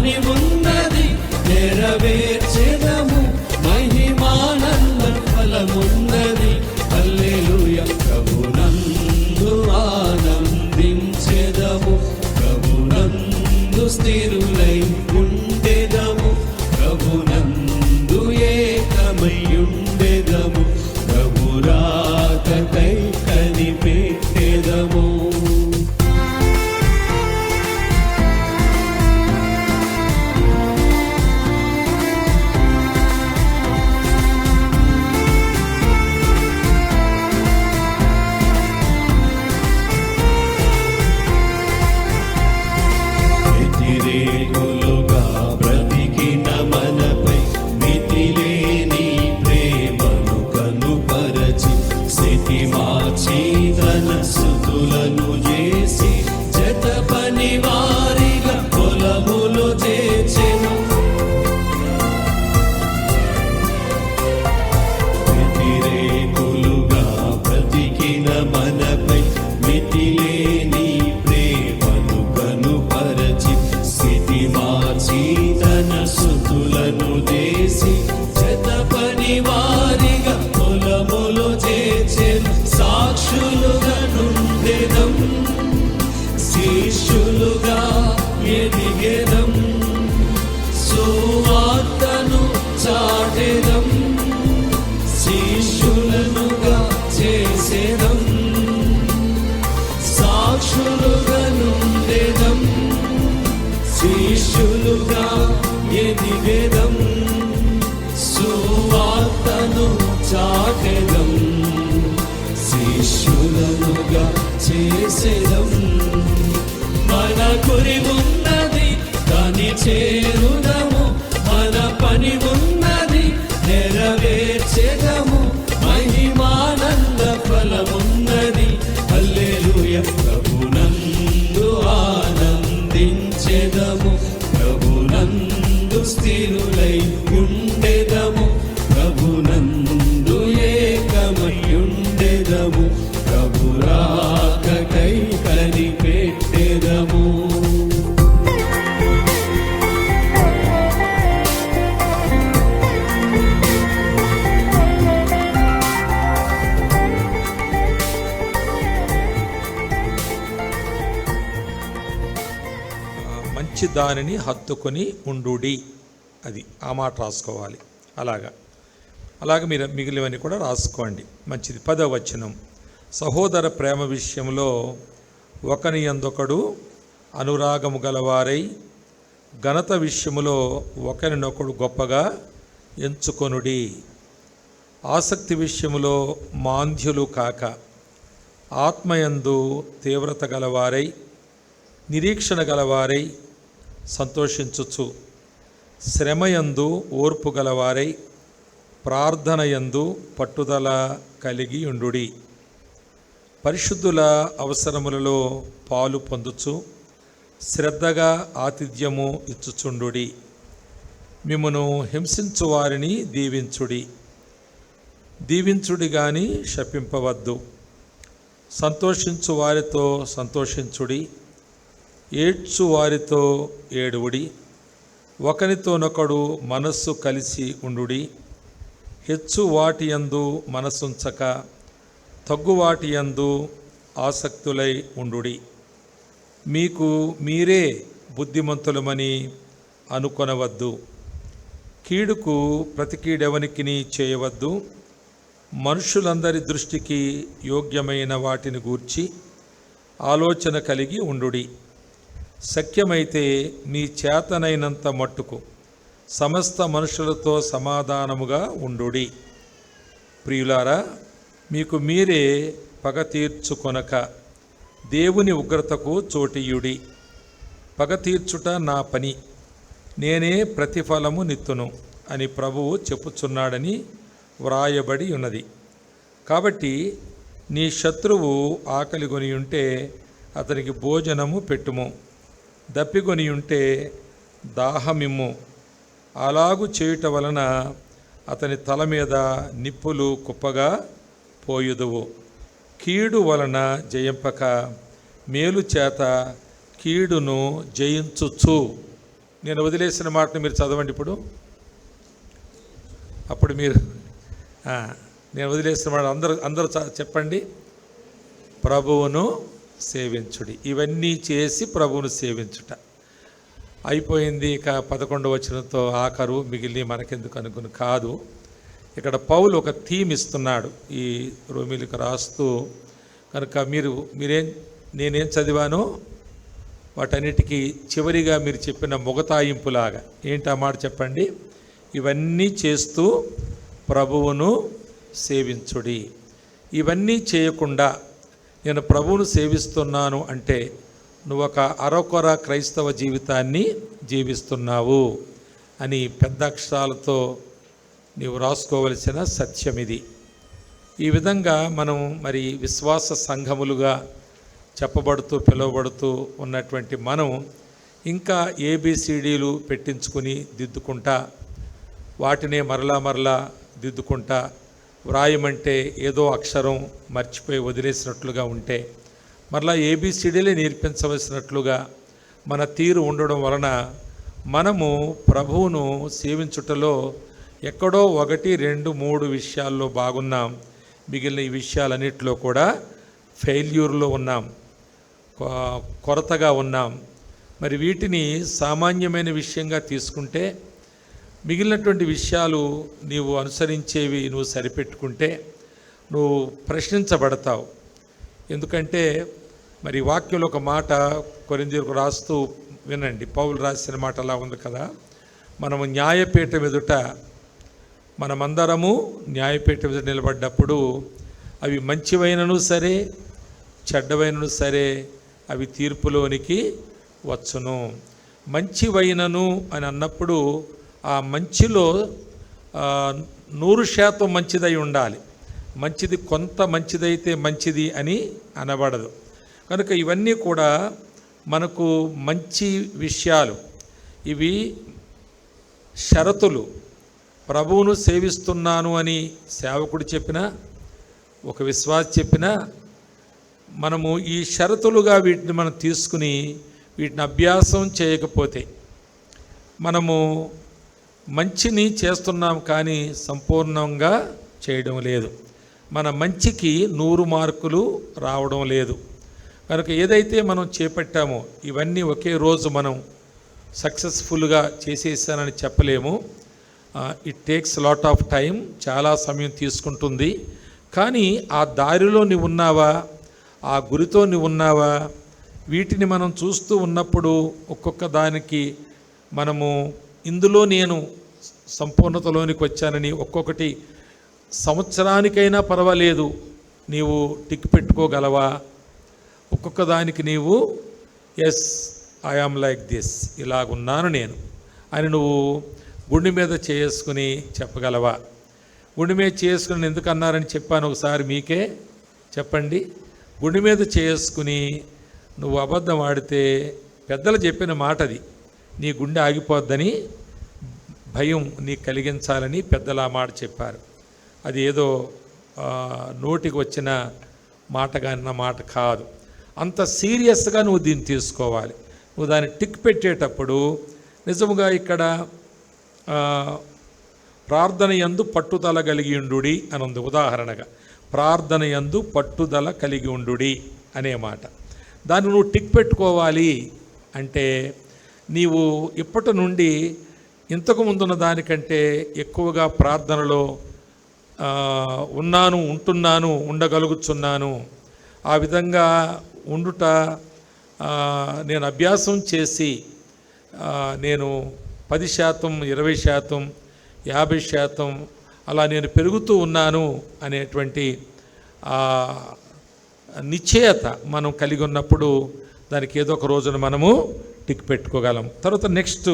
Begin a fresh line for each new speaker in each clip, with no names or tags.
పని ఉన్నది నెరవేర్చెదము, మహిమానంద ఫలమున్నది. హల్లెలూయా. ప్రభునందు ఆనందించెదము, ప్రభునందు స్థిరులై ఉండెదము, ప్రభునందు ఏకమై ఉండెదము, ప్రభు రాకకై కనిపెట్టెదము. వ్యతిరేకులుగా బ్రతికిన మనపై మితిలేని ప్రేమను కనుపరచి, స్థితి మార్చి తన స్తుతులను చేసి, జత పని వారిగా పొలములో చేర్చెను. వ్యతిరేకులుగా బ్రతికిన మనపై మితిలేని ప్రేమను కనుపరచి, స్థితి మార్చి తన స్తుతులను చేసి, జత పని వారిగా పొలములో చేర్చెను. సాక్షులుగా నుండెదం, శిష్యులుగా ఎదిగెదం, సువార్తను చాటెదం, శిష్యులనుగా చేసేదం. సాక్షులుగా నుండెదం, శిష్యులుగా ఎదిగెదం, సువార్తను చాటెదం, శిష్యులనుగా చేసేదం. మన గురి ఉన్నది దాన్ని చేరుదము, మన పని ఉన్నది నెరవేర్చెదము, మహిమానంద ఫలమున్నది. హల్లెలూయా. ప్రభునందు ఆనందించెదము, ప్రభునందు స్థిరులై ఉండెదము, ప్రభునందు ఏకమై ఉండెదము, ప్రభు రాకకై కనిపెట్టెదము.
మంచి దానిని హత్తుకొని ఉండుడి, అది ఆ మాట రాసుకోవాలి. అలాగే మీరు మిగిలినవన్నీ కూడా రాసుకోండి. మంచిది. 10వ వచనం. సహోదర ప్రేమ విషయంలో ఒకని యందొకడు అనురాగము గలవారై, ఘనత విషయములో ఒకరినొకడు గొప్పగా ఎంచుకొనుడి, ఆసక్తి విషయములో మాంద్యులు కాక, ఆత్మయందు తీవ్రత గలవారై, నిరీక్షణ గలవారై సంతోషించుచు, శ్రమయందు ఓర్పు గలవారై, ప్రార్థనయందు పట్టుదల కలిగి ఉండుడి, పరిశుద్ధుల అవసరములలో పాలు పొందుచు శ్రద్ధగా ఆతిథ్యము ఇచ్చుచుండుడి, మిమ్మును హింసించు వారిని దీవించుడి, దీవించుడి గాని శపింపవద్దు, సంతోషించు వారితో సంతోషించుడి, ఏడ్చు వారితో ఏడువుడి, ఒకనితోనొకడు మనస్సు కలిసి ఉండుడి, హెచ్చు వాటియందు మనసుంచక తగ్గువాటియందు ఆసక్తులై ఉండుడి, మీకు మీరే బుద్ధిమంతులమని అనుకొనవద్దు, కీడుకు ప్రతి కీడెవనికిని చేయవద్దు, మనుషులందరి దృష్టికి యోగ్యమైన వాటిని గూర్చి ఆలోచన కలిగి ఉండుడి, శక్యమైతే మీ చేతనైనంత మట్టుకు సమస్త మనుషులతో సమాధానముగా ఉండుడి. ప్రియులారా, మీకు మీరే పగ తీర్చుకొనక దేవుని ఉగ్రతకు చోటియుడి. పగ తీర్చుట నా పని, నేనే ప్రతిఫలము నిత్తును అని ప్రభువు చెప్పుచున్నాడని వ్రాయబడి ఉన్నది. కాబట్టి నీ శత్రువు ఆకలిగొని ఉంటే అతనికి భోజనము పెట్టుము, దప్పిగొని ఉంటే దాహమిమ్ము. అలాగు చేయుట వలన అతని తల మీద నిప్పులు కుప్పగా పోయుదువు. కీడు వలన జయింపక మేలు చేత కీడును జయించుచు నేను వదిలేసిన మాటను మీరు చదవండి ఇప్పుడు. అప్పుడు మీరు నేను వదిలేసిన మాట అందరూ చెప్పండి. ప్రభువును సేవించుడి. ఇవన్నీ చేసి ప్రభువును సేవించుట అయిపోయింది. ఇక 11వ వచనంతో ఆఖరు మిగిలి మనకెందుకు అనుకుని కాదు. ఇక్కడ పౌలు ఒక థీమ్ ఇస్తున్నాడు ఈ రోమీలకు రాస్తూ. కనుక నేనేం చదివానో వాటన్నిటికీ చివరిగా మీరు చెప్పిన మొగతాయింపులాగా ఏంటి ఆ మాట చెప్పండి. ఇవన్నీ చేస్తూ ప్రభువును సేవించుడి. ఇవన్నీ చేయకుండా నేను ప్రభువును సేవిస్తున్నాను అంటే నువ్వు ఒక అరకొర క్రైస్తవ జీవితాన్ని జీవిస్తున్నావు అని పెద్ద అక్షరాలతో నీవు రాసుకోవలసిన సత్యం ఇది. ఈ విధంగా మనం మరి విశ్వాస సంఘములుగా చెప్పబడుతూ పిలువబడుతూ ఉన్నటువంటి మనం ఇంకా ఏబిసిడీలు పెట్టించుకుని దిద్దుకుంటా వాటినే మరలా దిద్దుకుంటా వ్రాయమంటే ఏదో అక్షరం మర్చిపోయి వదిలేసినట్లుగా ఉంటే మరలా ఏబిసిడీలే నేర్పించవలసినట్లుగా మన తీరు ఉండడం వలన మనము ప్రభువును సేవించుటలో ఎక్కడో 1, 2, 3 విషయాల్లో బాగున్నాం. మిగిలిన ఈ విషయాలన్నింటిలో కూడా ఫెయిల్యూర్లో ఉన్నాం, కొరతగా ఉన్నాం. మరి వీటిని సామాన్యమైన విషయంగా తీసుకుంటే మిగిలినటువంటి విషయాలు నీవు అనుసరించేవి నువ్వు సరిపెట్టుకుంటే నువ్వు ప్రశ్నించబడతావు. ఎందుకంటే మరి వాక్యంలో ఒక మాట కొరింథీయులకు రాస్తూ వినండి. పౌలు రాసిన మాట అలా ఉంది కదా. మనము న్యాయపీఠం ఎదుట మనమందరము న్యాయపీఠం ఎదుట నిలబడ్డప్పుడు అవి మంచివైనను సరే చెడ్డవైనను సరే అవి తీర్పులోనికి వచ్చును. మంచివైనను అని అన్నప్పుడు ఆ మంచిలో 100% మంచిదై ఉండాలి. మంచిది కొంత మంచిదైతే మంచిది అని అనబడదు. కనుక ఇవన్నీ కూడా మనకు మంచి విషయాలు. ఇవి షరతులు. ప్రభువును సేవిస్తున్నాను అని సేవకుడు చెప్పినా ఒక విశ్వాసి చెప్పినా మనము ఈ షరతులుగా వీటిని మనం తీసుకుని వీటిని అభ్యాసం చేయకపోతే మనము మంచిని చేస్తున్నాం కానీ సంపూర్ణంగా చేయడం లేదు. మన మంచికి 100 మార్కులు రావడం లేదు. కనుక ఏదైతే మనం చేపట్టామో ఇవన్నీ ఒకే రోజు మనం సక్సెస్ఫుల్గా చేసేసానని చెప్పలేము. It takes lot of time, చాలా సమయం తీసుకుంటుంది. కానీ ఆ దారిలో నువ్వు ఉన్నావా, ఆ గురితో నువ్వు ఉన్నావా, వీటిని మనం చూస్తూ ఉన్నప్పుడు ఒక్కొక్క దానికి మనము ఇందులో నేను సంపూర్ణతలోనికి వచ్చానని ఒక్కొక్కటి సంవత్సరానికైనా పర్వాలేదు నీవు టిక్ పెట్టుకోగలవా? ఒక్కొక్క దానికి నీవు yes I am like this, ఇలాగున్నాను నేను అని నువ్వు గుండె మీద చేసుకుని చెప్పగలవా? గుండె మీద చేసుకుని ఎందుకు అన్నారని చెప్పాను ఒకసారి మీకే చెప్పండి. గుండె మీద చేసుకుని నువ్వు అబద్ధం ఆడితే పెద్దలు చెప్పిన మాట అది, నీ గుండె ఆగిపోద్దని భయం నీకు కలిగించాలని పెద్దలు ఆ మాట చెప్పారు. అది ఏదో నోటికి వచ్చిన మాటగా అన్న మాట కాదు. అంత సీరియస్గా నువ్వు దీన్ని తీసుకోవాలి. నువ్వు దాన్ని టిక్ పెట్టేటప్పుడు నిజముగా ఇక్కడ ప్రార్థన యందు పట్టుదల కలిగి ఉండుడి అని ఉంది. ఉదాహరణగా ప్రార్థన యందు పట్టుదల కలిగి ఉండుడి అనే మాట. దాన్ని నువ్వు టిక్ పెట్టుకోవాలి అంటే నీవు ఇప్పటి నుండి ఇంతకు ముందున్న దానికంటే ఎక్కువగా ప్రార్థనలో ఉంటున్నాను, ఉండగలుగుతున్నాను. ఆ విధంగా ఉండుట నేను అభ్యాసం చేసి నేను 10%, 20%, 50% అలా నేను పెరుగుతూ ఉన్నాను అనేటువంటి నిశ్చయత మనం కలిగి ఉన్నప్పుడు దానికి ఏదో ఒక రోజున మనము టిక్ పెట్టుకోగలం. తర్వాత నెక్స్ట్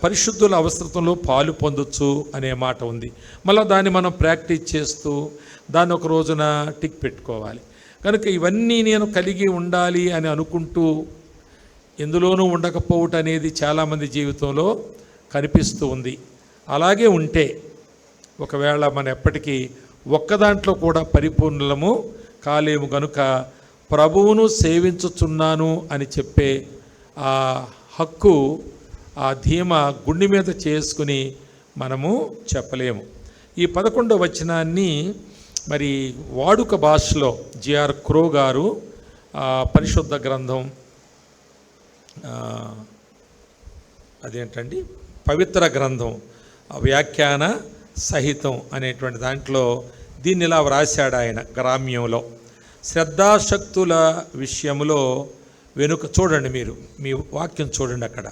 పరిశుద్ధుల అవసరతంలో పాలు పొందొచ్చు అనే మాట ఉంది. మళ్ళీ దాన్ని మనం ప్రాక్టీస్ చేస్తూ దాన్ని ఒక రోజున టిక్ పెట్టుకోవాలి. కనుక ఇవన్నీ నేను కలిగి ఉండాలి అని అనుకుంటూ ఎందులోనూ ఉండకపోవటం అనేది చాలామంది జీవితంలో కనిపిస్తూ ఉంది. అలాగే ఉంటే ఒకవేళ మనం ఎప్పటికీ ఒక్కదాంట్లో కూడా పరిపూర్ణలము కాలేము. కనుక ప్రభువును సేవించుచున్నాను అని చెప్పే ఆ హక్కు ఆ ధీమా గుండె మీద చేసుకుని మనము చెప్పలేము. ఈ 11వ వచనాన్ని మరి వాడుక భాషలో జిఆర్ క్రో గారు పరిశుద్ధ గ్రంథం అదేంటండి పవిత్ర గ్రంథం వ్యాఖ్యాన సహితం అనేటువంటి దాంట్లో దీన్ని ఇలా వ్రాశాడు ఆయన గ్రామ్యంలో. శ్రద్ధాశక్తుల విషయంలో వెనుక చూడండి, మీరు మీ వాక్యం చూడండి అక్కడ.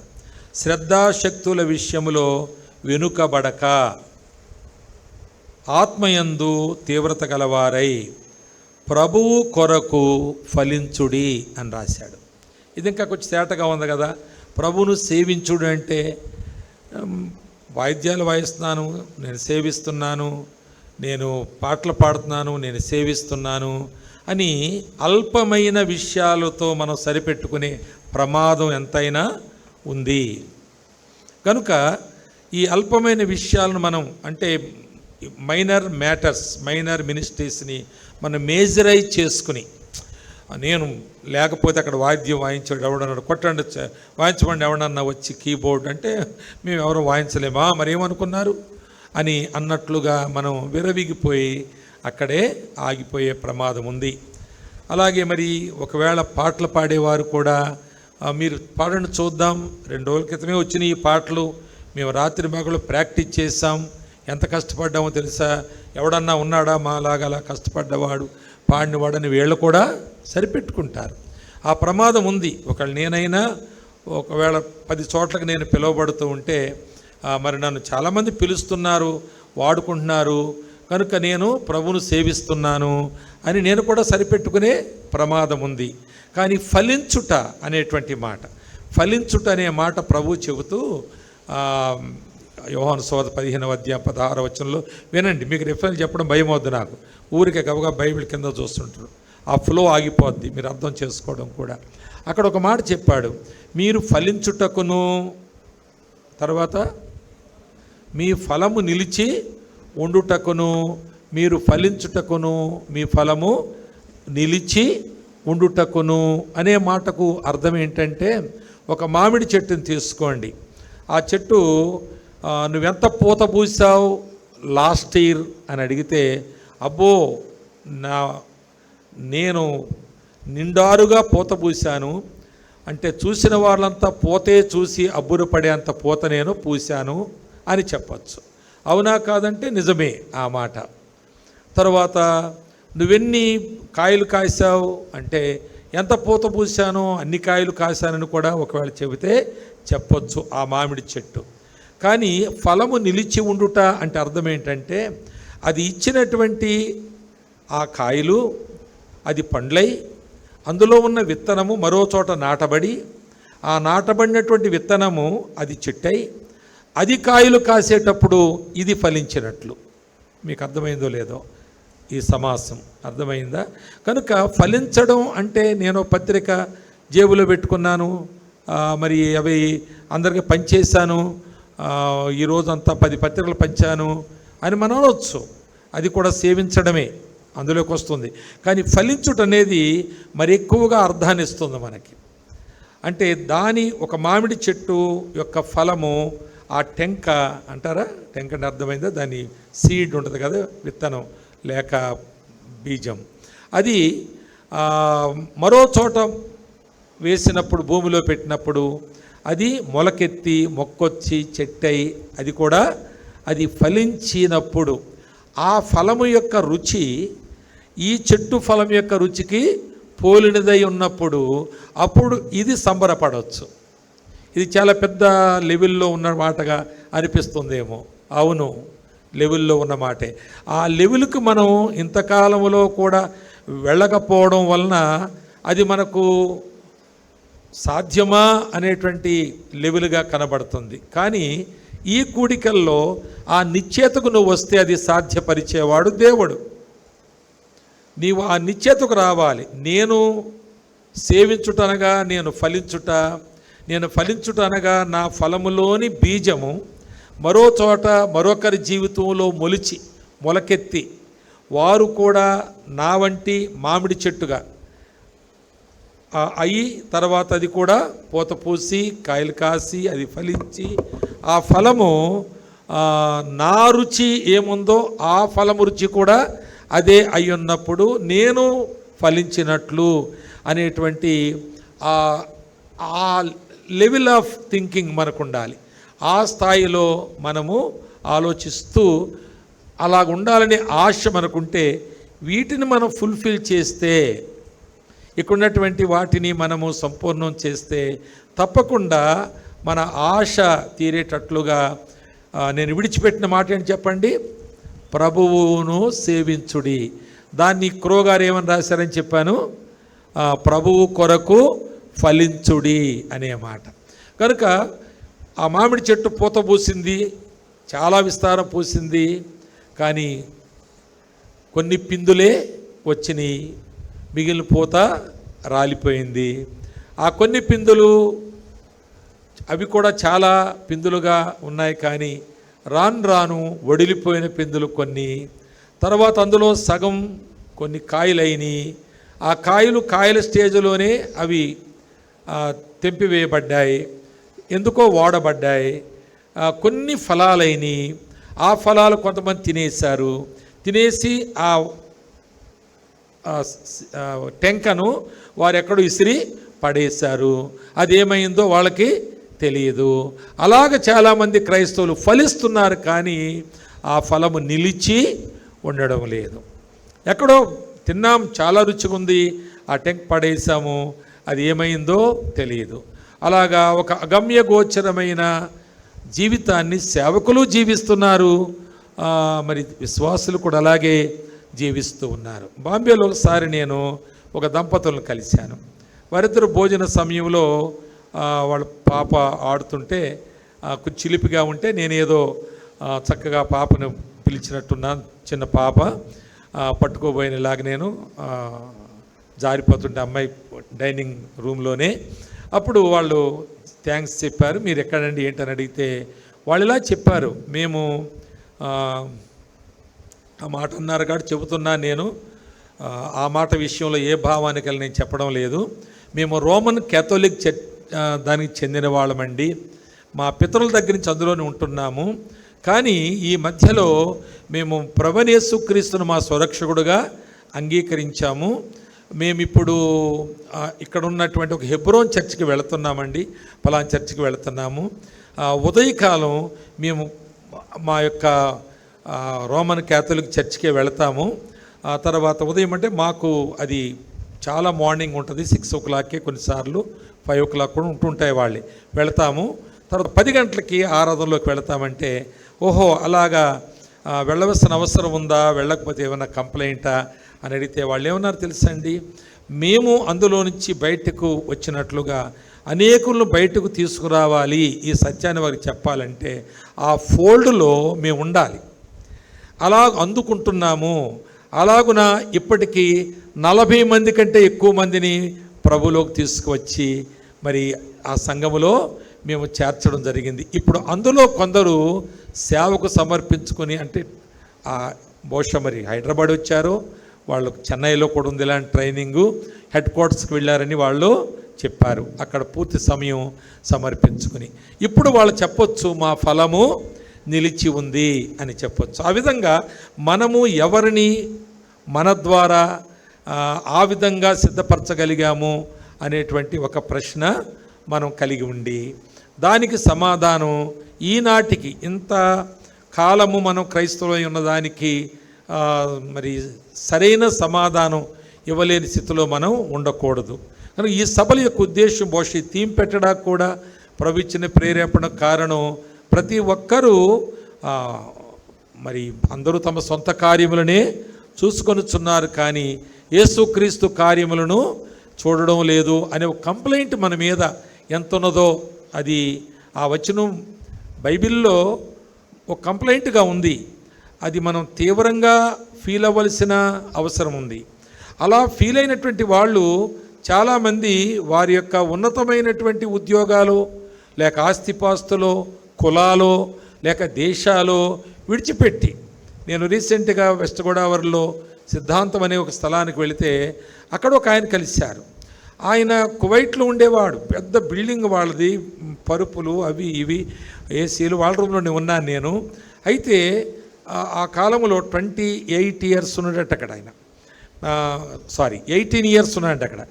శ్రద్ధాశక్తుల విషయంలో వెనుకబడక ఆత్మయందు తీవ్రత గలవారై ప్రభువు కొరకు ఫలించుడి అని రాశాడు. ఇది ఇంకా కొంచెం తేటగా ఉంది కదా. ప్రభువును సేవించుడు అంటే వాయిద్యాలు వాయిస్తున్నాను, నేను సేవిస్తున్నాను, నేను పాటలు పాడుతున్నాను, నేను సేవిస్తున్నాను అని అల్పమైన విషయాలతో మనం సరిపెట్టుకునే ప్రమాదం ఎంతైనా ఉంది. కనుక ఈ అల్పమైన విషయాలను మనం అంటే మైనర్ మ్యాటర్స్, మైనర్ మినిస్ట్రీస్ని మనం మేజరైజ్ చేసుకుని, నేను లేకపోతే అక్కడ వాయిద్యం వాయించాడు ఎవడన్నాడు, కొట్టండి వాయించమండి ఎవడన్నా వచ్చి కీబోర్డ్ అంటే మేము ఎవరు వాయించలేమా మరేమనుకున్నారు అని అన్నట్లుగా మనం విరవిగిపోయి అక్కడే ఆగిపోయే ప్రమాదం ఉంది. అలాగే మరి ఒకవేళ పాటలు పాడేవారు కూడా మీరు పాడండి చూద్దాం, 2 రోజుల క్రితమే వచ్చినాయి ఈ పాటలు, మేము రాత్రి మగళ్ళు ప్రాక్టీస్ చేసాం, ఎంత కష్టపడ్డామో తెలుసా, ఎవడన్నా ఉన్నాడా మాలాగా అలా కష్టపడ్డవాడు పాడినవాడని వీళ్ళు కూడా సరిపెట్టుకుంటారు. ఆ ప్రమాదం ఉంది. ఒకవేళ నేనైనా ఒకవేళ 10 చోట్లకి నేను పిలువబడుతూ ఉంటే మరి నన్ను చాలామంది పిలుస్తున్నారు, వాడుకుంటున్నారు, కనుక నేను ప్రభువును సేవిస్తున్నాను అని నేను కూడా సరిపెట్టుకునే ప్రమాదం ఉంది. కానీ ఫలించుట అనేటువంటి మాట, ఫలించుట అనే మాట ప్రభు చెబుతూ యోహాను సువార్త 15వ అధ్యాయం 16వ వచనంలో వినండి. మీకు రిఫరెన్స్ చెప్పడం భయం వద్దు నాకు, ఊరికే గబగా బైబిల్ కింద చూస్తుంటారు, ఆ ఫ్లో ఆగిపోద్ది, మీరు అర్థం చేసుకోవడం కూడా. అక్కడ ఒక మాట చెప్పాడు, మీరు ఫలించుటకును, తర్వాత మీ ఫలము నిలిచి ఉండుటకును, మీరు ఫలించుటకును మీ ఫలము నిలిచి ఉండుటకును అనే మాటకు అర్థం ఏంటంటే, ఒక మామిడి చెట్టుని తీసుకోండి, ఆ చెట్టు నువ్వెంత పూత పూసావు లాస్ట్ ఇయర్ అని అడిగితే, అబ్బో నేను నిండారుగా పూత పూశాను అంటే చూసిన వాళ్ళంతా పోతే చూసి అబ్బురపడేంత పూత నేను పూశాను అని చెప్పచ్చు. అవునా కాదంటే నిజమే ఆ మాట. తర్వాత నువ్వెన్ని కాయలు కాసావు అంటే ఎంత పూత పూసానో అన్ని కాయలు కాశానని కూడా ఒకవేళ చెబితే చెప్పొచ్చు ఆ మామిడి చెట్టు. కానీ ఫలము నిలిచి ఉండుట అంటే అర్థం ఏంటంటే, అది ఇచ్చినటువంటి ఆ కాయలు అది పండ్లై అందులో ఉన్న విత్తనము మరో చోట నాటబడి, ఆ నాటబడినటువంటి విత్తనము అది చెట్టై అది కాయలు కాసేటప్పుడు ఇది ఫలించినట్లు. మీకు అర్థమైందో లేదో ఈ సమాసం, అర్థమైందా? కనుక ఫలించడం అంటే నేను పత్రిక జేబులో పెట్టుకున్నాను, మరి అవి అందరికీ పంచేశాను, ఈరోజంతా 10 పత్రికలు పంచాను అని మనం అనవచ్చు. అది కూడా సేవించడమే అందులోకి వస్తుంది. కానీ ఫలించుట అనేది మరి ఎక్కువగా అర్థాన్ని ఇస్తుంది మనకి. అంటే దాని ఒక మామిడి చెట్టు యొక్క ఫలము ఆ టెంక అంటారా, టెంక అంటే అర్థమైందా, దాని సీడ్ ఉంటుంది కదా, విత్తనం లేక బీజం, అది మరో చోట వేసినప్పుడు భూమిలో పెట్టినప్పుడు అది మొలకెత్తి మొక్కొచ్చి చెట్టై అది కూడా అది ఫలించినప్పుడు ఆ ఫలము యొక్క రుచి ఈ చెట్టు ఫలం యొక్క రుచికి పోలినదై ఉన్నప్పుడు అప్పుడు ఇది సంబరపడవచ్చు. ఇది చాలా పెద్ద లెవెల్లో ఉన్న మాటగా అనిపిస్తుందేమో, అవును లెవెల్లో ఉన్న మాటే. ఆ లెవెల్కి మనం ఇంతకాలంలో కూడా వెళ్ళకపోవడం వలన అది మనకు సాధ్యమా అనేటువంటి లెవెల్గా కనబడుతుంది. కానీ ఈ కూడికల్లో ఆ నిశ్చేతకు నువ్వు వస్తే అది సాధ్యపరిచేవాడు దేవుడు. నీవు ఆ నిశ్చేతకు రావాలి. నేను సేవించుటనగా నేను ఫలించుట అనగా నా ఫలములోని బీజము మరో చోట మరొకరి జీవితంలో మొలకెత్తి వారు కూడా నా వంటి మామిడి చెట్టుగా అయ్యి తర్వాత అది కూడా పూత పూసి కాయలు కాసి అది ఫలించి ఆ ఫలము నా రుచి ఏముందో ఆ ఫలము రుచి కూడా అదే అయి ఉన్నప్పుడు నేను ఫలించినట్లు అనేటువంటి ఆ లెవెల్ ఆఫ్ థింకింగ్ మనకు ఉండాలి. ఆ స్థాయిలో మనము ఆలోచిస్తూ అలాగ ఉండాలనే ఆశ మనకుంటే వీటిని మనం ఫుల్ఫిల్ చేస్తే, ఇక్కడ ఉన్నటువంటి వాటిని మనము సంపూర్ణం చేస్తే తప్పకుండా మన ఆశ తీరేటట్లుగా నేను విడిచిపెట్టిన మాట ఏంటి చెప్పండి? ప్రభువును సేవించుడి. దాన్ని క్రోగారు ఏమని రాశారని చెప్పాను? ప్రభువు కొరకు ఫలించుడి అనే మాట. కనుక ఆ మామిడి చెట్టు పూత పూసింది, చాలా విస్తారం పూసింది, కానీ కొన్ని పిందులే వచ్చినాయి, మిగిలిన పూత రాలిపోయింది. ఆ కొన్ని పిందులు అవి కూడా చాలా పిందులుగా ఉన్నాయి, కానీ రాను రాను వడిలిపోయిన పిందులు కొన్ని, తర్వాత అందులో సగం కొన్ని కాయలైనవి. ఆ కాయల స్టేజ్లోనే అవి తెంపివేయబడ్డాయి, ఎందుకో వాడబడ్డాయి. కొన్ని ఫలాలైనవి, ఆ ఫలాలు కొంతమంది తినేశారు. తినేసి ఆ టెంకను వారు ఎక్కడో ఇసిరి పడేశారు. అదేమైందో వాళ్ళకి తెలియదు. అలాగ చాలామంది క్రైస్తవులు ఫలిస్తున్నారు, కానీ ఆ ఫలము నిలిచి ఉండడం లేదు. ఎక్కడో తిన్నాం, చాలా రుచిగా ఉంది, ఆ టెంక్ పడేసాము, అది ఏమైందో తెలియదు. అలాగా ఒక అగమ్య గోచరమైన జీవితాన్ని సేవకులు జీవిస్తున్నారు, మరి విశ్వాసులు కూడా అలాగే జీవిస్తూ ఉన్నారు. బాంబేలో ఒకసారి నేను ఒక దంపతులను కలిశాను. వారిద్దరు భోజన సమయంలో వాళ్ళ పాప ఆడుతుంటే కొంచెం చిలిపిగా ఉంటే నేనేదో చక్కగా పాపను పిలిచినట్టున్నాను. చిన్న పాప పట్టుకోబోయినలాగా నేను జారిపోతుంటే అమ్మాయి డైనింగ్ రూమ్లోనే. అప్పుడు వాళ్ళు థ్యాంక్స్ చెప్పారు. మీరు ఎక్కడండి ఏంటని అడిగితే వాళ్ళు ఇలా చెప్పారు, మేము ఆ మాట అన్నారు కాబట్టి చెబుతున్నా నేను. ఆ మాట విషయంలో ఏ భావానికి నేను చెప్పడం లేదు. మేము రోమన్ క్యాథోలిక్ దానికి చెందిన వాళ్ళమండి. మా పితరుల దగ్గర నుంచి అందులోనే ఉంటున్నాము. కానీ ఈ మధ్యలో మేము ప్రభువైన యేసుక్రీస్తును మా స్వరక్షకుడుగా అంగీకరించాము. మేమిప్పుడు ఇక్కడ ఉన్నటువంటి ఒక హెబ్రోన్ చర్చికి వెళుతున్నామండి, పలానా చర్చికి వెళుతున్నాము. ఉదయకాలం మేము మా యొక్క రోమన్ క్యాథలిక్ చర్చికే వెళతాము. ఆ తర్వాత ఉదయం అంటే మాకు అది చాలా మార్నింగ్ ఉంటుంది, 6 o'clockకే, కొన్నిసార్లు 5 o'clock కూడా ఉంటుంటాయి. వాళ్ళే వెళతాము. తర్వాత 10 గంటలకి ఆరాధనలోకి వెళతామంటే, ఓహో అలాగా వెళ్ళవలసిన అవసరం ఉందా, వెళ్ళకపోతే ఏమైనా కంప్లైంటా అని అడిగితే వాళ్ళు ఏమన్నారు తెలుసండి? మేము అందులో నుంచి బయటకు వచ్చినట్లుగా అనేకులను బయటకు తీసుకురావాలి, ఈ సత్యాన్ని వారికి చెప్పాలంటే ఆ ఫోల్డ్లో మేము ఉండాలి. అలా అందుకుంటున్నాము. అలాగున ఇప్పటికీ 40 మంది కంటే ఎక్కువ మందిని ప్రభులోకి తీసుకువచ్చి మరి ఆ సంఘములో మేము చేర్చడం జరిగింది. ఇప్పుడు అందులో కొందరు సేవకు సమర్పించుకొని, అంటే బహుశా మరి హైదరాబాద్ వచ్చారు, వాళ్ళు చెన్నైలో కూడా ఉంది ఇలాంటి ట్రైనింగు, హెడ్ క్వార్టర్స్కి వెళ్ళారని వాళ్ళు చెప్పారు. అక్కడ పూర్తి సమయం సమర్పించుకుని ఇప్పుడు వాళ్ళు చెప్పొచ్చు, మా ఫలము నిలిచి ఉంది అని చెప్పొచ్చు. ఆ విధంగా మనము ఎవరిని మన ద్వారా ఆ విధంగా సిద్ధపరచగలిగాము అనేటువంటి ఒక ప్రశ్న మనం కలిగి ఉండి, దానికి సమాధానం ఈనాటికి ఇంత కాలము మనం క్రైస్తవులై ఉన్నదానికి మరి సరైన సమాధానం ఇవ్వలేని స్థితిలో మనం ఉండకూడదు. కనుక ఈ సభల యొక్క ఉద్దేశం బహుశా థీమ్ పెట్టడానికి కూడా ప్రభు ఇచ్చిన ప్రేరేపణ కారణం, ప్రతి ఒక్కరూ మరి అందరూ తమ సొంత కార్యములనే చూసుకొనుచున్నారు, కానీ యేసుక్రీస్తు కార్యములను చూడడం లేదు అనే ఒక కంప్లైంట్ మన మీద ఎంత ఉన్నదో, అది ఆ వచనం బైబిల్లో ఒక కంప్లైంట్గా ఉంది. అది మనం తీవ్రంగా ఫీల్ అవ్వాల్సిన అవసరం ఉంది. అలా ఫీల్ అయినటువంటి వాళ్ళు చాలామంది వారి యొక్క ఉన్నతమైనటువంటి ఉద్యోగాలు, లేక ఆస్తిపాస్తులో, కులాలో, లేక దేశాలో విడిచిపెట్టి, నేను రీసెంట్గా వెస్ట్ గోదావరిలో సిద్ధాంతం అనే ఒక స్థలానికి వెళితే అక్కడ ఒక ఆయన కలిశారు. ఆయన కువైట్లో ఉండేవాడు, పెద్ద బిల్డింగ్ వాళ్ళది, పరుపులు అవి ఇవి ఏసీలు, వాళ్ళ రూమ్లోనే ఉన్నాను నేను. అయితే ఆ కాలంలో 28 ఇయర్స్ ఉన్నాడట అక్కడ ఆయన, 18 ఇయర్స్ ఉన్నాడు అక్కడ,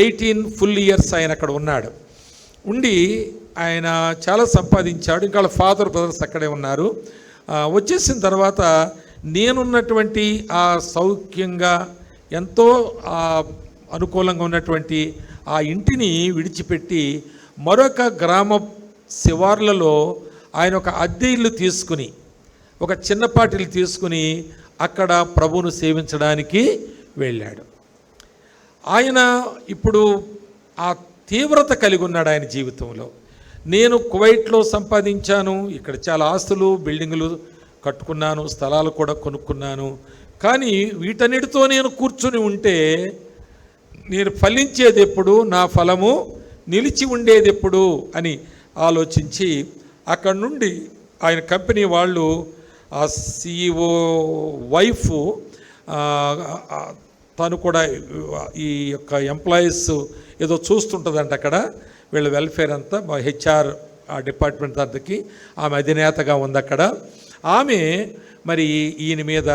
18 ఫుల్ ఇయర్స్ ఆయన అక్కడ ఉన్నాడు. ఉండి ఆయన చాలా సంపాదించాడు. ఇంకా వాళ్ళ ఫాదర్ బ్రదర్స్ అక్కడే ఉన్నారు. వచ్చేసిన తర్వాత నేనున్నటువంటి ఆ సౌఖ్యంగా ఎంతో అనుకూలంగా ఉన్నటువంటి ఆ ఇంటిని విడిచిపెట్టి మరొక గ్రామ శివార్లలో ఆయన ఒక అద్దె ఇల్లు తీసుకుని, ఒక చిన్నపాటి ఇల్లు తీసుకుని అక్కడ ప్రభువును సేవించడానికి వెళ్ళాడు. ఆయన ఇప్పుడు ఆ తీవ్రత కలిగి ఉన్నాడు ఆయన జీవితంలో. నేను కువైట్లో సంపాదించాను, ఇక్కడ చాలా ఆస్తులు బిల్డింగులు కట్టుకున్నాను, స్థలాలు కూడా కొనుక్కున్నాను, కానీ వీటన్నిటితో నేను కూర్చుని ఉంటే నేను ఫలించేది ఎప్పుడు, నా ఫలము నిలిచి ఉండేది ఎప్పుడు అని ఆలోచించి అక్కడి నుండి ఆయన కంపెనీ వాళ్ళు, ఆ CEO వైఫ్ తను కూడా ఈ యొక్క ఎంప్లాయీస్ ఏదో చూస్తుంటుందంట అక్కడ, వీళ్ళ వెల్ఫేర్ అంతా, HR ఆ డిపార్ట్మెంట్ అంతకి ఆమె అధినేతగా ఉంది అక్కడ. ఆమె మరి ఈయన మీద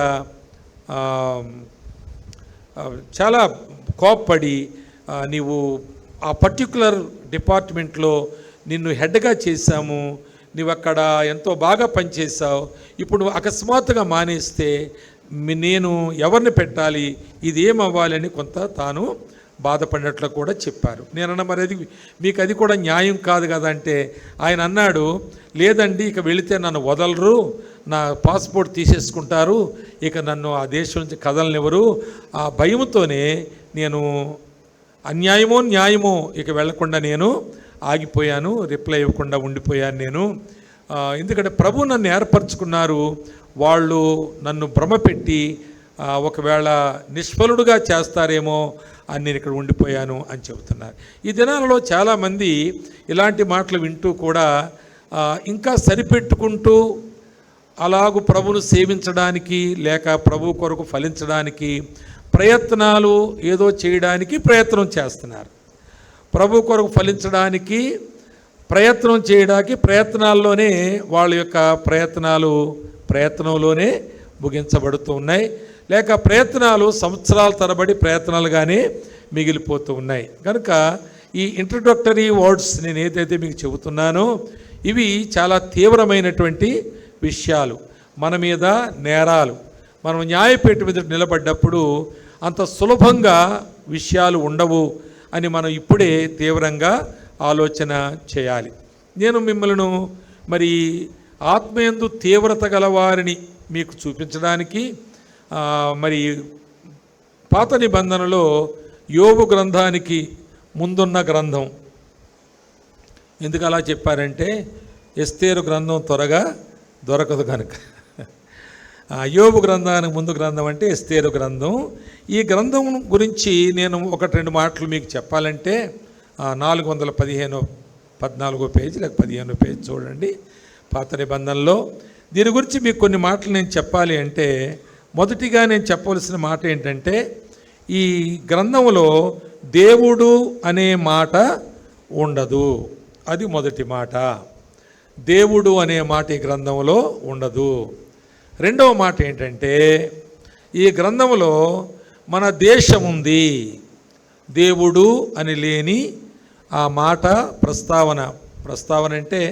చాలా కోప్పడి, నీవు ఆ పర్టికులర్ డిపార్ట్మెంట్లో నిన్ను హెడ్గా చేశాము, నువ్వు అక్కడ ఎంతో బాగా పనిచేసావు, ఇప్పుడు నువ్వు అకస్మాత్తుగా మానేస్తే నేను ఎవరిని పెట్టాలి, ఇది ఏమవ్వాలని కొంత తాను బాధపడినట్లు కూడా చెప్పారు. నేనన్నా మరి అది మీకు అది కూడా న్యాయం కాదు కదా అంటే ఆయన అన్నాడు, లేదండి ఇక వెళితే నన్ను వదలరు, నా పాస్పోర్ట్ తీసేసుకుంటారు, ఇక నన్ను ఆ దేశం నుంచి కదలనివ్వరు, ఆ భయంతోనే నేను అన్యాయమో న్యాయమో ఇక వెళ్లకుండా నేను ఆగిపోయాను, రిప్లై ఇవ్వకుండా ఉండిపోయాను నేను. ఎందుకంటే ప్రభు నన్ను ఏర్పరచుకున్నారు, వాళ్ళు నన్ను భ్రమపెట్టి ఒకవేళ నిష్ఫలుడుగా చేస్తారేమో అని నేను ఇక్కడ ఉండిపోయాను అని చెబుతున్నారు. ఈ దినాలలో చాలామంది ఇలాంటి మాటలు వింటూ కూడా ఇంకా సరిపెట్టుకుంటూ అలాగూ ప్రభువును సేవించడానికి లేక ప్రభు కొరకు ఫలించడానికి ప్రయత్నాలు ఏదో చేయడానికి ప్రయత్నం చేస్తున్నారు. ప్రభు కొరకు ఫలించడానికి ప్రయత్నం చేయడానికి ప్రయత్నాల్లోనే వాళ్ళ యొక్క ప్రయత్నంలోనే ముగించబడుతూ ఉన్నాయి, లేక ప్రయత్నాలు సంవత్సరాల తరబడి ప్రయత్నాలుగానే మిగిలిపోతూ ఉన్నాయి. కనుక ఈ ఇంట్రడక్టరీ వర్డ్స్ నేను ఏదైతే మీకు చెబుతున్నానో ఇవి చాలా తీవ్రమైనటువంటి విషయాలు. మన మీద నేరాలు, మనం న్యాయపీఠ మీద నిలబడ్డప్పుడు అంత సులభంగా విషయాలు ఉండవు అని మనం ఇప్పుడే తీవ్రంగా ఆలోచన చేయాలి. నేను మిమ్మల్ని మరి ఆత్మయందు తీవ్రత గలవారిని మీకు చూపించడానికి మరి పాత నిబంధనలో యోబు గ్రంథానికి ముందున్న గ్రంథం ఎందుకు అలా చెప్పారంటే ఎస్తేరు గ్రంథం త్వరగా దొరకదు కనుక. యోబు గ్రంథానికి ముందు గ్రంథం అంటే ఎస్తేరు గ్రంథం. ఈ గ్రంథం గురించి నేను 1-2 మాటలు మీకు చెప్పాలంటే 414 పేజీ లేక 15 పేజీ చూడండి పాత నిబంధనలో. దీని గురించి మీకు కొన్ని మాటలు నేను చెప్పాలి అంటే మొదటిగా నేను చెప్పవలసిన మాట ఏంటంటే ఈ గ్రంథంలో దేవుడు అనే మాట ఉండదు. అది మొదటి మాట. దేవుడు అనే మాట ఈ గ్రంథంలో ఉండదు. రెండవ మాట ఏంటంటే ఈ గ్రంథంలో మన దేశం ఉంది. దేవుడు అని లేని ఆ మాట ప్రస్తావన అంటే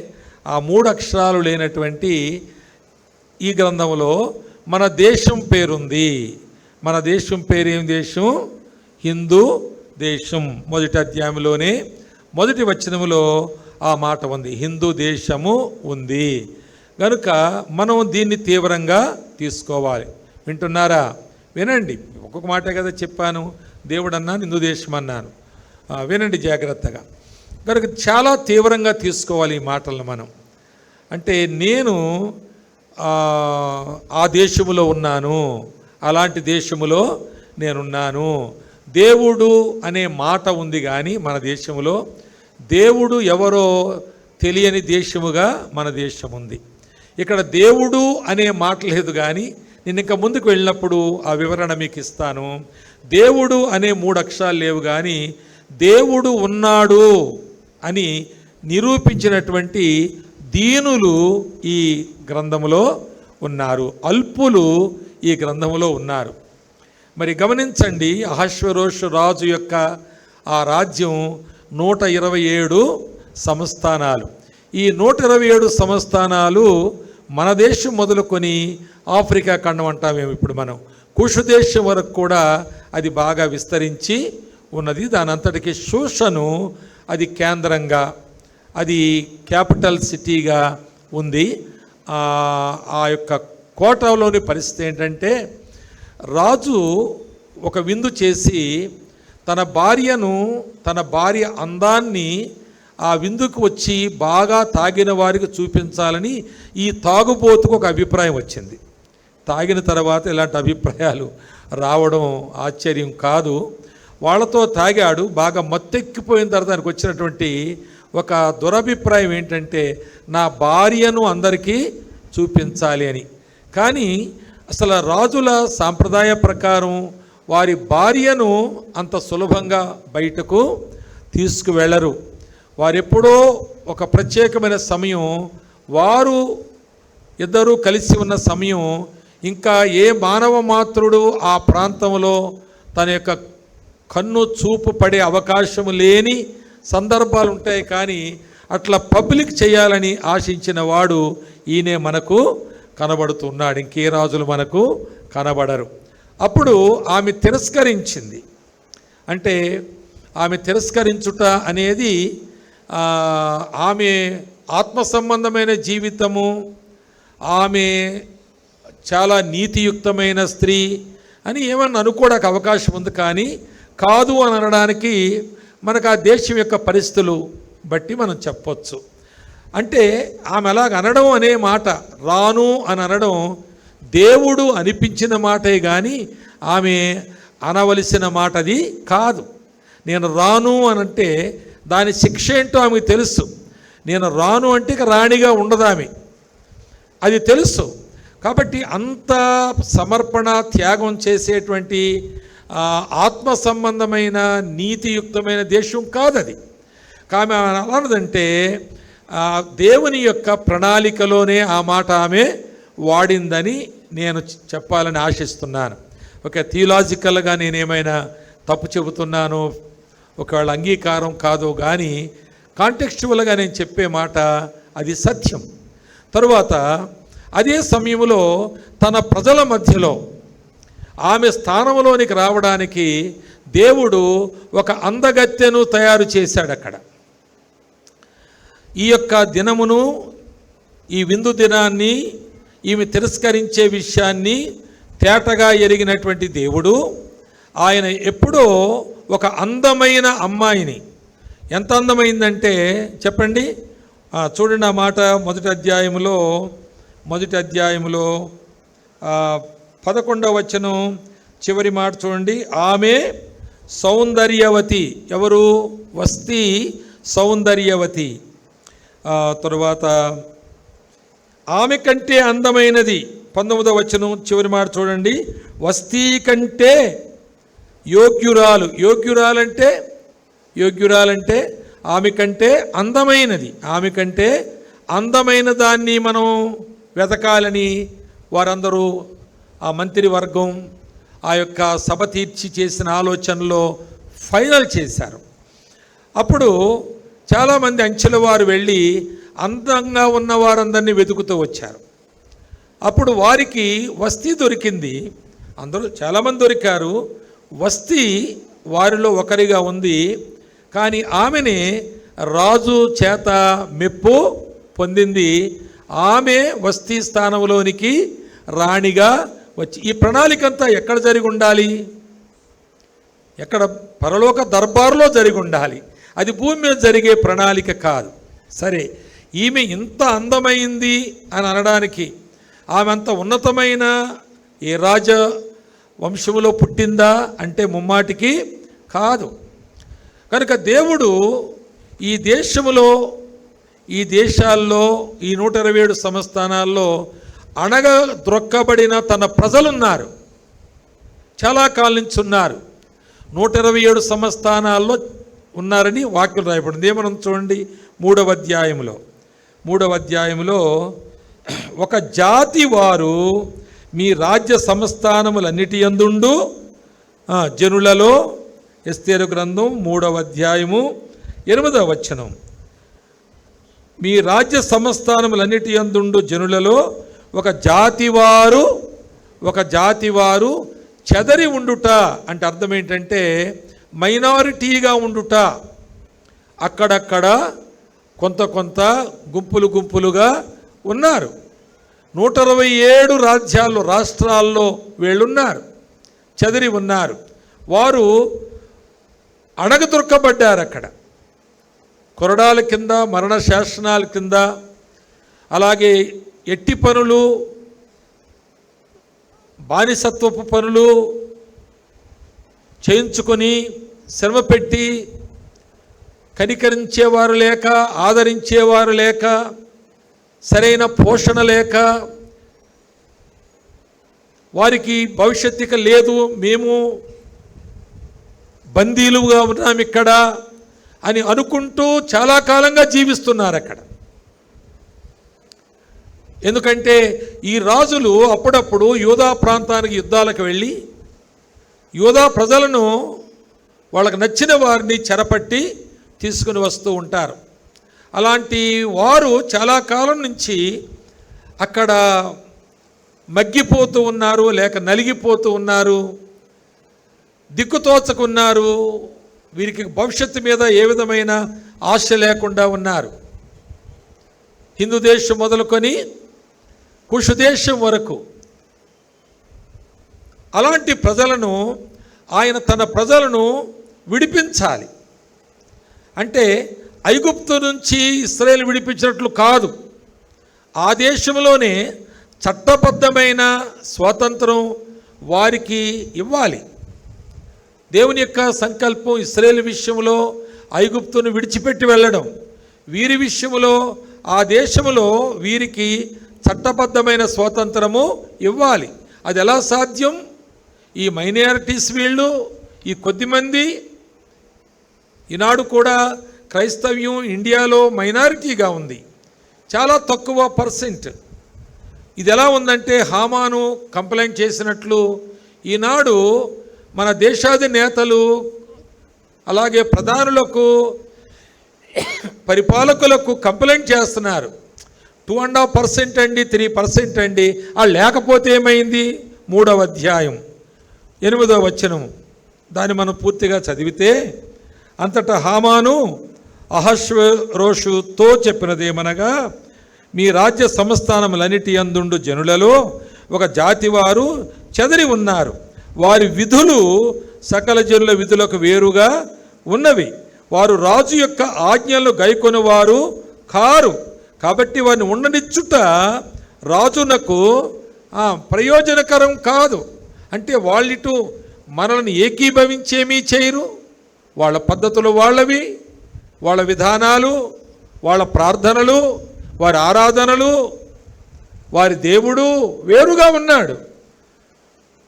ఆ 3 అక్షరాలు లేనటువంటి ఈ గ్రంథంలో మన దేశం పేరుంది. మన దేశం పేరు ఏం దేశం? హిందూ దేశం. మొదటి అధ్యాయంలోనే మొదటి వచనములో ఆ మాట ఉంది, హిందూ దేశము ఉంది. కనుక మనం దీన్ని తీవ్రంగా తీసుకోవాలి. వింటున్నారా? వినండి, ఒక్కొక్క మాటే కదా చెప్పాను. దేవుడు అన్నాను, హిందూ దేశం అన్నాను. వినండి జాగ్రత్తగా. కనుక చాలా తీవ్రంగా తీసుకోవాలి ఈ మాటలను మనం. అంటే నేను ఆ దేశములో ఉన్నాను, అలాంటి దేశములో నేనున్నాను. దేవుడు అనే మాట ఉంది కానీ మన దేశంలో దేవుడు ఎవరో తెలియని దేశముగా మన దేశం ఉంది. ఇక్కడ దేవుడు అనే మాట లేదు కానీ నేను ఇంకా ముందుకు వెళ్ళినప్పుడు ఆ వివరణ మీకు ఇస్తాను. దేవుడు అనే 3 అక్షరాలు లేవు కానీ దేవుడు ఉన్నాడు అని నిరూపించినటువంటి దీనులు ఈ గ్రంథములో ఉన్నారు, అల్పులు ఈ గ్రంథములో ఉన్నారు. మరి గమనించండి, అహశ్వేరోషు రాజు యొక్క ఆ రాజ్యం 127 సంస్థానాలు. ఈ 127 సంస్థానాలు మన దేశం మొదలుకొని ఆఫ్రికా ఖండం అంటామేమో ఇప్పుడు మనం, కుషు దేశం వరకు కూడా అది బాగా విస్తరించి ఉన్నది. దాని అంతటికి షూషను అది కేంద్రంగా, అది క్యాపిటల్ సిటీగా ఉంది. ఆ యొక్క కోటలోని పరిస్థితి ఏంటంటే, రాజు ఒక విందు చేసి తన భార్య అందాన్ని ఆ విందుకు వచ్చి బాగా తాగిన వారికి చూపించాలని ఈ తాగుబోతుకు ఒక అభిప్రాయం వచ్చింది. తాగిన తర్వాత ఇలాంటి అభిప్రాయాలు రావడం ఆశ్చర్యం కాదు. వాళ్ళతో తాగాడు, బాగా మత్తెక్కిపోయిన తర్వాత దానికి వచ్చినటువంటి ఒక దురభిప్రాయం ఏంటంటే, నా భార్యను అందరికీ చూపించాలి అని. కానీ అసలు రాజుల సాంప్రదాయ ప్రకారం వారి భార్యను అంత సులభంగా బయటకు తీసుకువెళ్ళరు. వారెప్పుడో ఒక ప్రత్యేకమైన సమయం, వారు ఇద్దరూ కలిసి ఉన్న సమయం, ఇంకా ఏ మానవ మాత్రుడు ఆ ప్రాంతంలో తన యొక్క కన్ను చూపు పడే అవకాశం లేని సందర్భాలు ఉంటాయి. కానీ అట్లా పబ్లిక్ చేయాలని ఆశించిన వాడు ఈయనే మనకు కనబడుతున్నాడు, ఇంకే రాజులు మనకు కనబడరు. అప్పుడు ఆమె తిరస్కరించింది. అంటే ఆమె తిరస్కరించుట అనేది ఆమె ఆత్మ సంబంధమైన జీవితము, ఆమె చాలా నీతియుక్తమైన స్త్రీ అని ఏమన్నా అనుకోవడానికి అవకాశం ఉంది. కానీ కాదు అని అనడానికి మనకు ఆ దేశం యొక్క పరిస్థితులు బట్టి మనం చెప్పొచ్చు. అంటే ఆమె అలాగ అనడం అనే మాట, రాను అని అనడం దేవుడు అనిపించిన మాటే కానీ ఆమె అనవలసిన మాట అది కాదు. నేను రాను అని అంటే దాని శిక్ష ఏంటో ఆమెకు తెలుసు. నేను రాను అంటే ఇక రాణిగా ఉండదు ఆమె, అది తెలుసు. కాబట్టి అంత సమర్పణ త్యాగం చేసేటువంటి ఆత్మ సంబంధమైన నీతియుక్తమైన దేశం కాదు అది. ఆమె అన్నదంటే దేవుని యొక్క ప్రణాళికలోనే ఆ మాట ఆమె వాడిందని నేను చెప్పాలని ఆశిస్తున్నాను. ఒక థియలాజికల్గా నేనేమైనా తప్పు చెబుతున్నాను, ఒకవేళ అంగీకారం కాదో కానీ కాంటెక్స్చువల్గా నేను చెప్పే మాట అది సత్యం. తరువాత అదే సమయంలో తన ప్రజల మధ్యలో ఆమె స్థానంలోనికి రావడానికి దేవుడు ఒక అందగత్తెను తయారు చేశాడు అక్కడ. ఈ యొక్క దినమును, ఈ విందు దినాన్ని, ఈమె తిరస్కరించే విషయాన్ని తేటగా ఎరిగినటువంటి దేవుడు ఆయన ఎప్పుడో ఒక అందమైన అమ్మాయిని, ఎంత అందమైందంటే చెప్పండి, చూడండి ఆ మాట మొదటి అధ్యాయంలో 11వ వచనం చివరి మాట చూడండి. ఆమె సౌందర్యవతి. ఎవరు? వస్తీ సౌందర్యవతి. తరువాత ఆమె కంటే అందమైనది 19వ వచనం చివరి మాట చూడండి. వస్తీ కంటే యోగ్యురాలు. యోగ్యురాలంటే ఆమె కంటే అందమైనది. ఆమె కంటే అందమైన దాన్ని మనం వెతకాలని వారందరూ, ఆ మంత్రివర్గం, ఆ యొక్క సభ తీర్చి చేసిన ఆలోచనలో ఫైనల్ చేశారు. అప్పుడు చాలామంది అంచెల వారు వెళ్ళి అందంగా ఉన్న వారందరినీ వెతుకుతూ వచ్చారు. అప్పుడు వారికి వస్తీ దొరికింది. అందరూ చాలామంది దొరికారు, వస్తీ వారిలో ఒకరిగా ఉంది. కానీ ఆమెనే రాజు చేత మెప్పు పొందింది. ఆమె వస్తీ స్థానంలోనికి రాణిగా వచ్చి, ఈ ప్రణాళిక అంతా ఎక్కడ జరిగి ఉండాలి? ఎక్కడ? పరలోక దర్బారులో జరిగి ఉండాలి. అది భూమి మీద జరిగే ప్రణాళిక కాదు. సరే, ఈమె ఇంత అందమైంది అని అనడానికి, ఆమె అంత ఉన్నతమైన ఏ రాజ వంశములో పుట్టిందా అంటే ముమ్మాటికి కాదు. కనుక దేవుడు ఈ దేశములో, ఈ దేశాల్లో, ఈ 127 సంస్థానాల్లో అణగద్రొక్కబడిన తన ప్రజలున్నారు. చాలా కాలం నుంచి ఉన్నారు. 127 సంస్థానాల్లో ఉన్నారని వాక్యం రాయబడింది. ఏమనం చూడండి, 3వ అధ్యాయంలో ఒక జాతి వారు మీ రాజ్య సంస్థానములన్నిటి యందుండు జనులలో, ఎస్తేరు గ్రంథం 3వ అధ్యాయము 8వ వచనం, మీ రాజ్య సంస్థానములన్నిటి యందుండు జనులలో ఒక జాతివారు చెదరి ఉండుట అంటే అర్థం ఏంటంటే మైనారిటీగా ఉండుట. అక్కడక్కడ కొంత గుంపులుగా ఉన్నారు. 127 రాష్ట్రాల్లో వీళ్ళున్నారు, చెదిరి ఉన్నారు. వారు అణగదొరకబడ్డారు. అక్కడ కొరడాల కింద, మరణ శాసనాల కింద, అలాగే ఎట్టి పనులు, బానిసత్వపు పనులు చేయించుకొని శ్రమ పెట్టి కనికరించేవారు లేక, ఆదరించేవారు లేక, సరైన పోషణ లేక, వారికి భవిష్యత్తుక లేదు, మేము బందీలుగా ఉన్నాం ఇక్కడ అని అనుకుంటూ చాలా కాలంగా జీవిస్తున్నారు అక్కడ. ఎందుకంటే ఈ రాజులు అప్పుడప్పుడు యూదా ప్రాంతానికి యుద్ధాలకు వెళ్ళి యూదా ప్రజలను, వాళ్ళకు నచ్చిన వారిని చెరపట్టి తీసుకుని వస్తూ ఉంటారు. అలాంటి వారు చాలా కాలం నుంచి అక్కడ మగ్గిపోతూ ఉన్నారు, లేక నలిగిపోతూ ఉన్నారు, దిక్కుతోచకున్నారు. వీరికి భవిష్యత్తు మీద ఏ విధమైన ఆశ లేకుండా ఉన్నారు. హిందూ దేశం మొదలుకొని కుషు దేశం వరకు అలాంటి ప్రజలను ఆయన తన ప్రజలను విడిపించాలి. అంటే ఐగుప్తు నుంచి ఇశ్రాయేలు విడిపించినట్లు కాదు, ఆ దేశంలోనే చట్టబద్ధమైన స్వాతంత్రం వారికి ఇవ్వాలి. దేవుని యొక్క సంకల్పం ఇశ్రాయేలు విషయంలో ఐగుప్తును విడిచిపెట్టి వెళ్ళడం, వీరి విషయంలో ఆ దేశంలో వీరికి చట్టబద్ధమైన స్వాతంత్రము ఇవ్వాలి. అది ఎలా సాధ్యం? ఈ మైనారిటీస్ వీళ్ళు, ఈ కొద్దిమంది, ఈనాడు కూడా క్రైస్తవ్యం ఇండియాలో మైనారిటీగా ఉంది, చాలా తక్కువ పర్సెంట్. ఇది ఎలా ఉందంటే హామాను కంప్లైంట్ చేసినట్లు ఈనాడు మన దేశాధినేతలు, అలాగే ప్రధానులకు, పరిపాలకులకు కంప్లైంట్ చేస్తున్నారు. 2.5% అండి, 3% అండి. లేకపోతే ఏమైంది? 3వ అధ్యాయం 8వ వచనం దాన్ని మనం పూర్తిగా చదివితే, అంతటా హామాను అహష్వేరోషుతో చెప్పినదేమనగా, మీ రాజ్య సంస్థానములన్నిటి యందుండు జనులలో ఒక జాతి వారు చెదరి ఉన్నారు. వారి విధులు సకల జనుల విధులకు వేరుగా ఉన్నవి. వారు రాజు యొక్క ఆజ్ఞలు గైకొనువారు కారు. కాబట్టి వారిని ఉండనిచ్చుట రాజునకు ప్రయోజనకరం కాదు. అంటే వాళ్ళిటు మనల్ని ఏకీభవించేమీ చేయరు. వాళ్ళ పద్ధతులు వాళ్ళవి, వాళ్ళ విధానాలు, వాళ్ళ ప్రార్థనలు, వారి ఆరాధనలు, వారి దేవుడు వేరుగా ఉన్నాడు.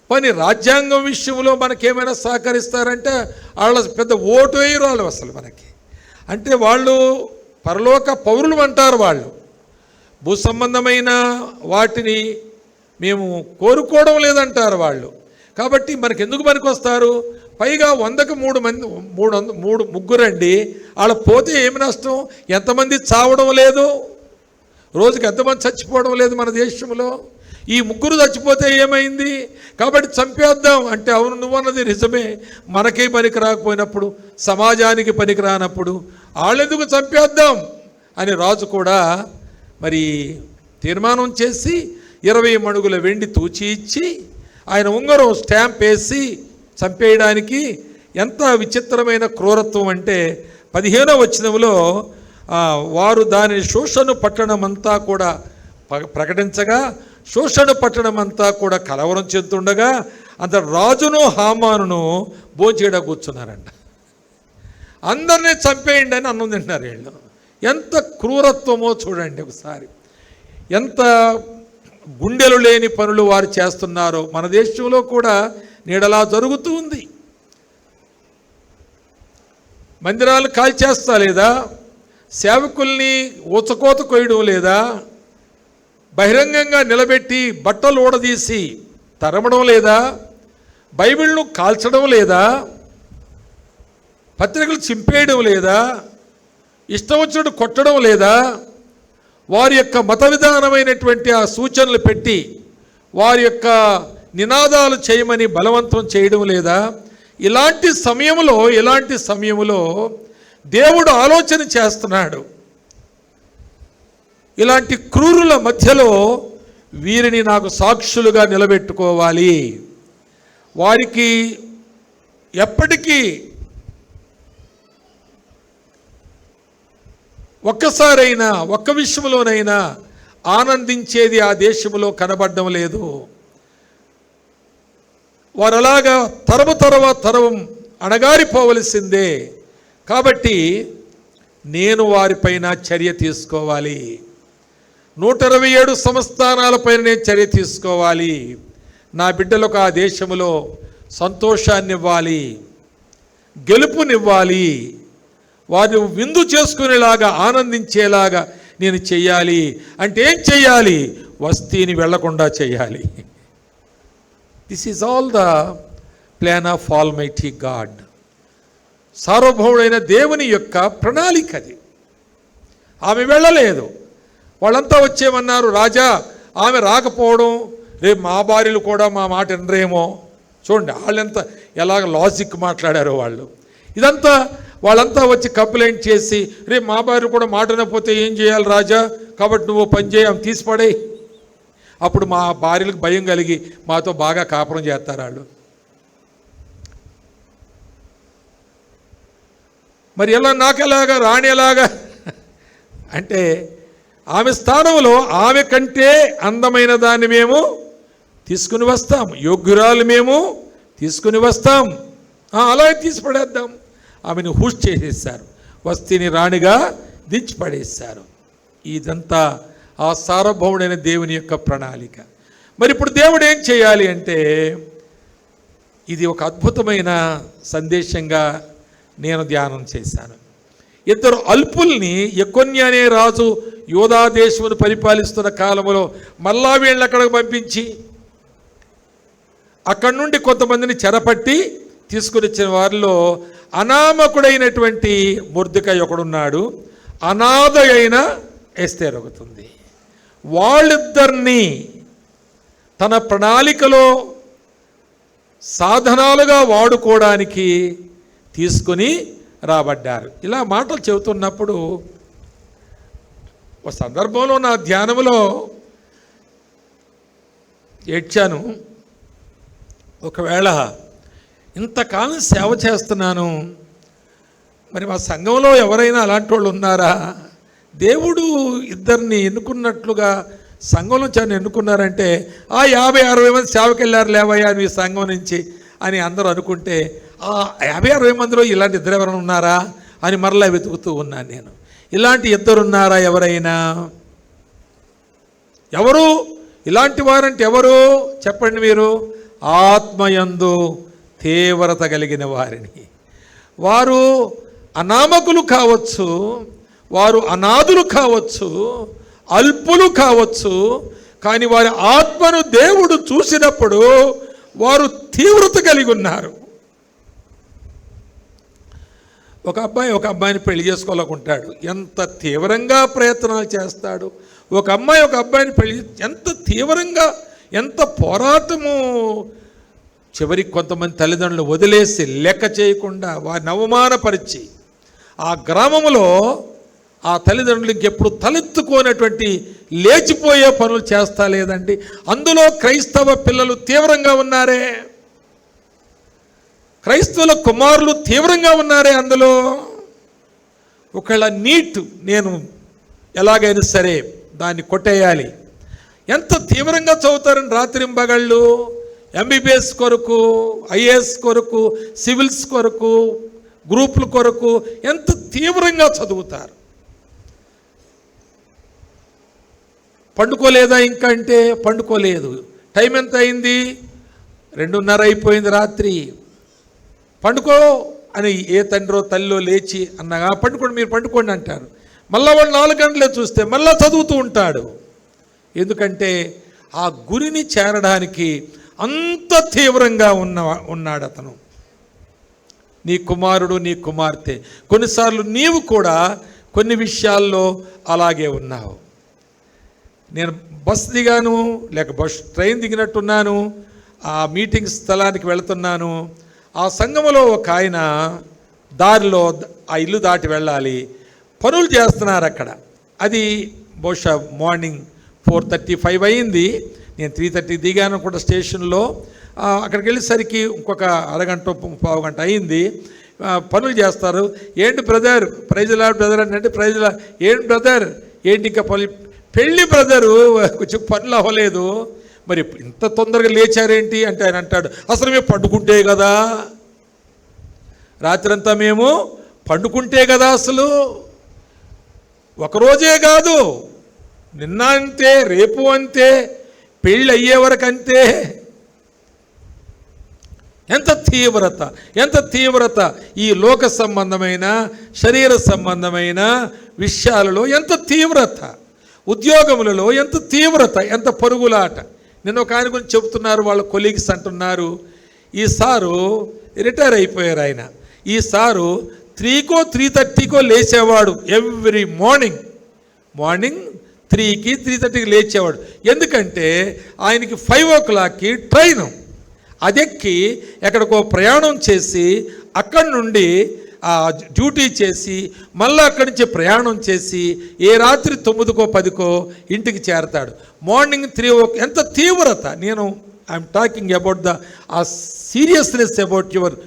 పని రాజ్యాంగం విషయంలో మనకేమైనా సహకరిస్తారంటే వాళ్ళ పెద్ద ఓటు వేయరు వాళ్ళు అసలు మనకి. అంటే వాళ్ళు పరలోక పౌరులు అంటారు. వాళ్ళు భూ సంబంధమైన వాటిని మేము కోరుకోవడం లేదంటారు వాళ్ళు. కాబట్టి మనకి ఎందుకు పనికి వస్తారు? పైగా 100కు 3 ముగ్గురండి. వాళ్ళ పోతే ఏమి నష్టం? ఎంతమంది చావడం లేదు, రోజుకి ఎంతమంది చచ్చిపోవడం లేదు మన దేశంలో. ఈ ముగ్గురు చచ్చిపోతే ఏమైంది? కాబట్టి చంపేద్దాం అంటే, అవును నువ్వన్నది నిజమే, మనకే పనికి రాకపోయినప్పుడు, సమాజానికి పనికి రానప్పుడు వాళ్ళెందుకు చంపేద్దాం అని రాజు కూడా మరి తీర్మానం చేసి 20 మణుగుల వెండి తూచి ఇచ్చి ఆయన ఉంగరం స్టాంప్ వేసి చంపేయడానికి. ఎంత విచిత్రమైన క్రూరత్వం అంటే 15వ వచనంలో వారు దాని శోషణ పట్టణమంతా కూడా ప్రకటించగా, శోషణ పట్టణమంతా కూడా కలవరం చెందుతుండగా అంత రాజును హామానును భోంచేయడా కూర్చున్నారంట. అందరినీ చంపేయండి అని అన్నం తింటున్నారు వీళ్ళు. ఎంత క్రూరత్వమో చూడండి ఒకసారి. ఎంత గుండెలు లేని పనులు వారు చేస్తున్నారో. మన దేశంలో కూడా నేడలా జరుగుతూ ఉంది. మందిరాలు కాల్చేస్తా లేదా? సేవకుల్ని ఊచకోత కొయ్యడం లేదా? బహిరంగంగా నిలబెట్టి బట్టలు ఊడదీసి తరమడం లేదా? బైబిల్ను కాల్చడం లేదా? పత్రికలు చింపేయడం లేదా? ఇష్టం వచ్చినట్టు కొట్టడం లేదా? వారి యొక్క మత విధానమైనటువంటి ఆ సూచనలు పెట్టి వారి యొక్క నినాదాలు చేయమని బలవంతం చేయడం లేదా? ఇలాంటి సమయంలో దేవుడు ఆలోచన చేస్తున్నాడు. ఇలాంటి క్రూరుల మధ్యలో వీరిని నాకు సాక్షులుగా నిలబెట్టుకోవాలి, వారికి ఎప్పటికీ ఒక్కసారైనా ఒక్క విషయంలోనైనా ఆనందించేది ఆ దేశంలో కనబడడం లేదు. వారు అలాగా తరం అణగారిపోవలసిందే. కాబట్టి నేను వారిపైన చర్య తీసుకోవాలి. 127 సంస్థానాలపైన నేను చర్య తీసుకోవాలి. నా బిడ్డలకు ఆ దేశంలో సంతోషాన్ని ఇవ్వాలి, గెలుపునివ్వాలి, వారిని విందు చేసుకునేలాగా ఆనందించేలాగా నేను చెయ్యాలి. అంటే ఏం చెయ్యాలి? వస్తీని వెళ్లకుండా చేయాలి. This is all the plan of almighty God. సార్వభౌముడైన దేవుని యొక్క ప్రణాళిక అది. ఆమె వెళ్ళలేదు. వాళ్ళంతా వచ్చేమన్నారు, రాజా ఆమె రాకపోవడం, రేపు మా భార్యలు కూడా మా మాట వినరేమో. చూడండి వాళ్ళెంత ఎలాగ లాజిక్ మాట్లాడారో వాళ్ళు. ఇదంతా వాళ్ళంతా వచ్చి కంప్లైంట్ చేసి, రేపు మా భార్య కూడా మాట వినకపోతే ఏం చేయాలి రాజా, కాబట్టి నువ్వు పని చేయి, ఆమె తీసిపడే. అప్పుడు మా భార్యలకు భయం కలిగి మాతో బాగా కాపురం చేస్తారు వాళ్ళు. మరి ఎలా నాకెలాగా రాణి ఎలాగా అంటే, ఆమె స్థానంలో ఆమె కంటే అందమైన దాన్ని మేము తీసుకుని వస్తాం, యోగ్యురాలు మేము తీసుకుని వస్తాం, అలాగే తీసి పడేద్దాం. ఆమెను హూష్ చేసేసారు, వస్తీని రాణిగా దించి పడేశారు. ఇదంతా ఆ సార్వభౌముడైన దేవుని యొక్క ప్రణాళిక. మరి ఇప్పుడు దేవుడు ఏం చేయాలి అంటే, ఇది ఒక అద్భుతమైన సందేశంగా నేను ధ్యానం చేశాను. 2 అల్పుల్ని యెకొన్య అనే రాజు యోధా దేశమును పరిపాలిస్తున్న కాలంలో మళ్ళా వీళ్ళని అక్కడికి పంపించి అక్కడి నుండి కొంతమందిని చెరపట్టి తీసుకుని వచ్చిన వారిలో అనామకుడైనటువంటి మొర్దెకై ఒకడున్నాడు, అనాథ అయిన ఎస్తేర్ ఒకతుంది. వాళ్ళిద్దరినీ తన ప్రణాళికలో సాధనాలుగా వాడుకోవడానికి తీసుకుని రాబడ్డారు. ఇలా మాటలు చెబుతున్నప్పుడు ఒక సందర్భంలో నా ధ్యానంలో ఏడ్చాను. ఒకవేళ ఇంతకాలం సేవ చేస్తున్నాను, మరి మా సంఘంలో ఎవరైనా అలాంటి వాళ్ళు ఉన్నారా? దేవుడు ఇద్దరిని ఎన్నుకున్నట్లుగా సంఘంలో చాలా ఎన్నుకున్నారంటే, 50-60 మంది సేవకి వెళ్ళారు లేవయ్యా మీ సంఘం నుంచి అని అందరూ అనుకుంటే, 50-60 మందిలో ఇలాంటి ఇద్దరు ఎవరైనా ఉన్నారా అని మరలా వెతుకుతూ ఉన్నాను నేను. ఇలాంటి ఇద్దరు ఉన్నారా ఎవరైనా? ఎవరు ఇలాంటి వారంటే ఎవరు చెప్పండి మీరు? ఆత్మయందు తీవ్రత కలిగిన వారిని. వారు అనామకులు కావచ్చు, వారు అనాథులు కావచ్చు, అల్పులు కావచ్చు, కానీ వారి ఆత్మను దేవుడు చూసినప్పుడు వారు తీవ్రత కలిగి ఉన్నారు. ఒక అబ్బాయిని పెళ్లి చేసుకోవాలనుకుంటాడు, ఎంత తీవ్రంగా ప్రయత్నాలు చేస్తాడు. ఒక అబ్బాయిని పెళ్లి ఎంత తీవ్రంగా, ఎంత పోరాటము. చివరికి కొంతమంది తల్లిదండ్రులు వదిలేసి లెక్క చేయకుండా వారిని అవమానపరిచి ఆ గ్రామంలో ఆ తల్లిదండ్రులు ఇంకెప్పుడు తలెత్తుకోనటువంటి లేచిపోయే పనులు చేస్తా లేదండి. అందులో క్రైస్తవ పిల్లలు తీవ్రంగా ఉన్నారే, క్రైస్తవుల కుమారులు తీవ్రంగా ఉన్నారే. అందులో ఒకవేళ నేను ఎలాగైనా సరే దాన్ని కొట్టేయాలి. ఎంత తీవ్రంగా చదువుతారని రాత్రింబగళ్ళు ఎంబీబీఎస్ కొరకు, ఐఏఎస్ కొరకు, సివిల్స్ కొరకు, గ్రూపుల కొరకు ఎంత తీవ్రంగా చదువుతారు. పండుకోలేదా ఇంకా అంటే పండుకోలేదు. టైం ఎంత అయింది? 2:30 అయిపోయింది రాత్రి. పండుకో అని ఏ తండ్రో తల్లిలో లేచి అన్నగా పండుకోండి, మీరు పండుకోండి అంటారు. మళ్ళీ వాడు 4 గంటలే చూస్తే మళ్ళీ చదువుతూ ఉంటాడు. ఎందుకంటే ఆ గురిని చేరడానికి అంత తీవ్రంగా ఉన్నాడు అతను. నీ కుమారుడు, నీ కుమార్తె, కొన్నిసార్లు నీవు కూడా కొన్ని విషయాల్లో అలాగే ఉన్నావు. నేను బస్ దిగాను, లేక ట్రైన్ దిగినట్టున్నాను, ఆ మీటింగ్ స్థలానికి వెళుతున్నాను. ఆ సంఘములో ఒక ఆయన దారిలో ఆ ఇల్లు దాటి వెళ్ళాలి, పనులు చేస్తున్నారు అక్కడ. అది బహుశా మార్నింగ్ 4:35 అయింది. నేను 3:30 దిగాను కూడా స్టేషన్లో. అక్కడికి వెళ్ళేసరికి ఇంకొక అరగంట 15 గంట అయింది. పనులు చేస్తారు. ఏంటి బ్రదర్, ప్రైజ్లా బ్రదర్ అంటే ప్రైజ్లా, ఏంటి బ్రదర్, ఏంటి ఇంకా పెళ్ళి బ్రదరు, కొంచెం పనులు అవ్వలేదు, మరి ఇంత తొందరగా లేచారేంటి అంటే ఆయన అంటాడు, అసలు మేము పండుకుంటే కదా, రాత్రంతా మేము పండుకుంటే కదా, అసలు ఒకరోజే కాదు, నిన్న అంతే, రేపు అంతే, పెళ్ళి అయ్యే వరకు అంతే. ఎంత తీవ్రత, ఎంత తీవ్రత ఈ లోక సంబంధమైన శరీర సంబంధమైన విషయాలలో, ఎంత తీవ్రత ఉద్యోగములలో, ఎంత తీవ్రత, ఎంత పరుగులాట. నేను ఒక ఆయన గురించి చెబుతున్నారు, వాళ్ళ కొలీగ్స్ అంటున్నారు, ఈ సారు రిటైర్ అయిపోయారు. ఆయన ఈ సారు 3కో 3:30కో లేచేవాడు. ఎవ్రీ మార్నింగ్ 3కి 3:30కి లేచేవాడు. ఎందుకంటే ఆయనకి 5 o'clockకి ట్రైను, అదెక్కి ఎక్కడికో ప్రయాణం చేసి అక్కడి నుండి డ్యూటీ చేసి మళ్ళీ అక్కడి నుంచి ప్రయాణం చేసి ఏ రాత్రి 9కో 10కో ఇంటికి చేరతాడు. Morning 3 o'clock. ఎంత తీవ్రత. నేను ఐఎమ్ టాకింగ్ అబౌట్ ఆ seriousness about your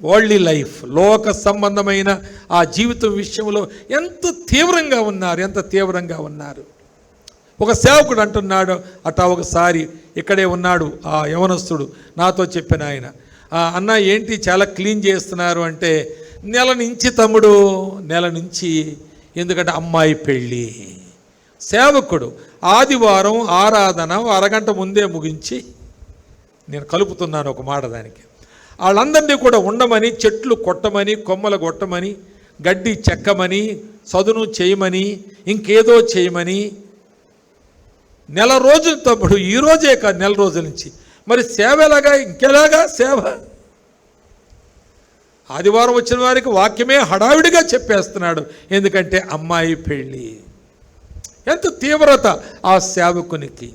worldly life. లోక సంబంధమైన ఆ జీవితం విషయంలో ఎంత తీవ్రంగా ఉన్నారు, ఎంత తీవ్రంగా ఉన్నారు. ఒక సేవకుడు అంటున్నాడు అట, ఒకసారి ఇక్కడే ఉన్నాడు ఆ యవనస్తుడు, నాతో చెప్పిన ఆయన, అన్న ఏంటి చాలా క్లీన్ చేస్తున్నారు అంటే, నెల నుంచి తమ్ముడు, నెల నుంచి. ఎందుకంటే అమ్మాయి పెళ్ళి. సేవకుడు ఆదివారం ఆరాధన అరగంట ముందే ముగించి, నేను కలుపుతున్నాను ఒక మాట దానికి, వాళ్ళందరినీ కూడా ఉండమని, చెట్లు కొట్టమని, కొమ్మలు కొట్టమని, గడ్డి చెక్కమని, చదును చేయమని, ఇంకేదో చేయమని, నెల రోజులు తమ్ముడు, ఈరోజే కాదు నెల రోజుల నుంచి. మరి సేవ ఎలాగా, ఇంకెలాగా సేవ? ఆదివారం వచ్చిన వారికి వాక్యమే హడావిడిగా చెప్పేస్తున్నాడు, ఎందుకంటే అమ్మాయి పెళ్ళి. ఎంత తీవ్రత ఆ సేవకునికి.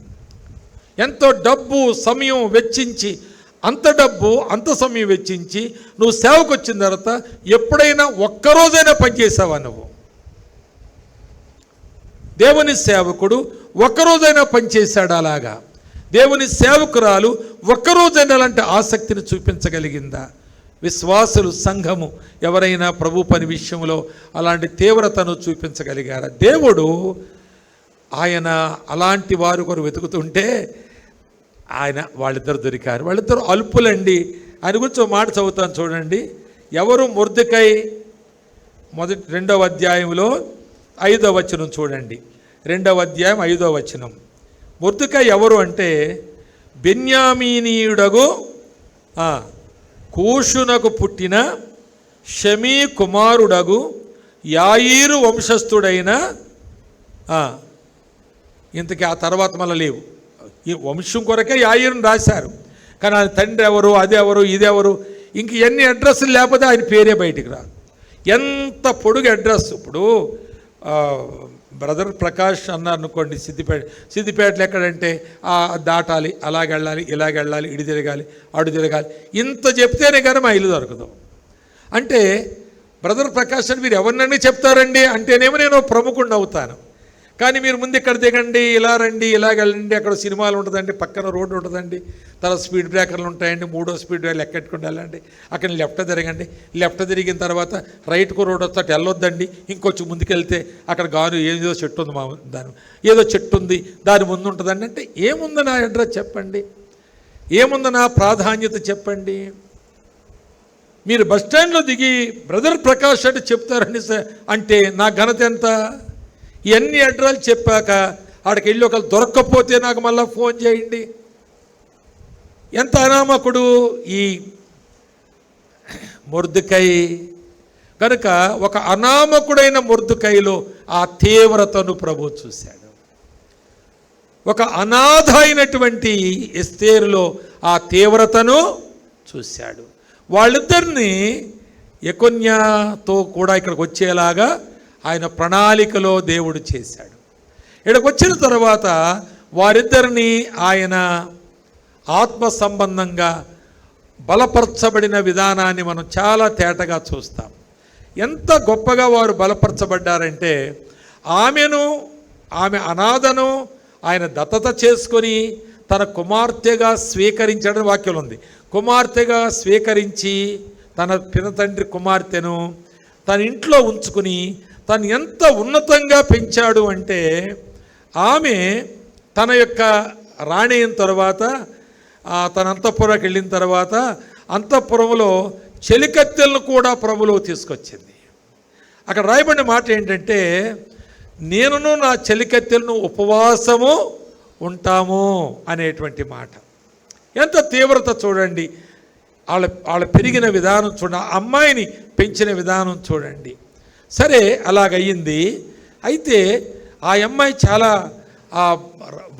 ఎంతో డబ్బు సమయం వెచ్చించి, అంత డబ్బు అంత సమయం వెచ్చించి నువ్వు సేవకు వచ్చిన తర్వాత ఎప్పుడైనా ఒక్కరోజైనా పనిచేసావా? నువ్వు దేవుని సేవకుడు ఒక్కరోజైనా పనిచేశాడు. అలాగా దేవుని సేవకురాలు ఒక్కరోజైనా అలాంటి ఆసక్తిని చూపించగలిగిందా? విశ్వాసులు, సంఘము ఎవరైనా ప్రభు పని విషయంలో అలాంటి తీవ్రతను చూపించగలిగారా? దేవుడు ఆయన అలాంటి వారు కొరకు వెతుకుతుంటే వాళ్ళిద్దరు దొరికారు. వాళ్ళిద్దరు అల్పులండి. ఆయన గురించి ఒక మాట చదువుతాను చూడండి. ఎవరు? మొర్దెకై 2వ అధ్యాయంలో 5వ వచనం చూడండి. 2వ అధ్యాయం 5వ వచనం. మొర్దెకై ఎవరు అంటే, బెన్యామీనీయుడగు కూషునకు పుట్టిన షమీ కుమారుడగు యాయీరు వంశస్థుడైన, ఇంతకీ ఆ తర్వాత మళ్ళీ లేవు, ఈ వంశం కొరకే యాయీరుని రాశారు. కానీ ఆయన తండ్రి ఎవరు, అదెవరు, ఇదెవరు, ఇంక ఎన్ని అడ్రస్లు లేకపోతే ఆయన పేరే బయటికి రాదు. ఎంత పొడుగు అడ్రస్. ఇప్పుడు బ్రదర్ ప్రకాష్ అన్నారు అనుకోండి, సిద్దిపేటలో ఎక్కడంటే దాటాలి, అలాగెళ్ళాలి, ఇలాగెళ్ళాలి, ఇడి తిరగాలి, అడు తిరగాలి, ఇంత చెప్తేనే కానీ మా ఇల్లు దొరకదు. అంటే బ్రదర్ ప్రకాష్ అని మీరు ఎవరినైనా చెప్తారండి అంటేనేమో నేను ప్రముఖుడిని అవుతాను. కానీ మీరు ముందు ఇక్కడ దిగండి, ఇలా రండి, ఇలాగెళ్ళండి, అక్కడ సినిమాలు ఉంటుందండి, పక్కన రోడ్డు ఉంటుందండి, తర్వాత స్పీడ్ బ్రేకర్లు ఉంటాయండి, 3వ స్పీడ్ బ్రేకర్ ఎక్కెట్టుకుని వెళ్ళండి, అక్కడ లెఫ్ట్ తిరగండి, లెఫ్ట్ తిరిగిన తర్వాత రైట్కు రోడ్డు వస్తే అటు వెళ్ళొద్దండి, ఇంకొంచెం ముందుకెళ్తే అక్కడ ఏదో చెట్టు ఉంది, ఏదో చెట్టు ఉంది, దాని ముందు ఉంటుందండి. అంటే ఏముంది నా అడ్రస్ చెప్పండి, ఏముంది నా ప్రాధాన్యత చెప్పండి. మీరు బస్టాండ్లో దిగి బ్రదర్ ప్రకాష్ అంటే చెప్తారని అంటే నా ఘనత ఎంత? ఇవన్నీ అడ్రస్ చెప్పాక ఆడికి వెళ్ళి ఒకళ్ళు దొరక్కపోతే నాకు మళ్ళీ ఫోన్ చేయండి. ఎంత అనామకుడు ఈ మొర్దెకై. కనుక ఒక అనామకుడైన మొర్దెకైలో ఆ తీవ్రతను ప్రభు చూశాడు. ఒక అనాథ అయినటువంటి ఎస్తేరులో ఆ తీవ్రతను చూశాడు. వాళ్ళిద్దరినీ యెకొన్యాతో కూడా ఇక్కడికి వచ్చేలాగా ఆయన ప్రణాళికలో దేవుడు చేశాడు. ఇక్కడికి వచ్చిన తర్వాత వారిద్దరిని ఆయన ఆత్మ సంబంధంగా బలపరచబడిన విధానాన్ని మనం చాలా తేటగా చూస్తాం. ఎంత గొప్పగా వారు బలపరచబడ్డారంటే, ఆమె అనాథను ఆయన దత్తత చేసుకొని తన కుమార్తెగా స్వీకరించడం వాక్యం ఉంది. కుమార్తెగా స్వీకరించి తన పినతండ్రి కుమార్తెను తన ఇంట్లో ఉంచుకుని తను ఎంత ఉన్నతంగా పెంచాడు అంటే, ఆమె తన యొక్క రాణి అయిన తర్వాత తన అంతఃపురంకి వెళ్ళిన తర్వాత అంతఃపురంలో చెలికత్తెలను కూడా ప్రభులో తీసుకొచ్చింది. అక్కడ రాయబడిన మాట ఏంటంటే, నేనును నా చెలికత్తెలను ఉపవాసము ఉంటాము అనేటువంటి మాట. ఎంత తీవ్రత చూడండి. వాళ్ళ పెరిగిన విధానం చూడండి, అమ్మాయిని పెంచిన విధానం చూడండి. సరే, అలాగయ్యింది. అయితే ఆ అమ్మాయి చాలా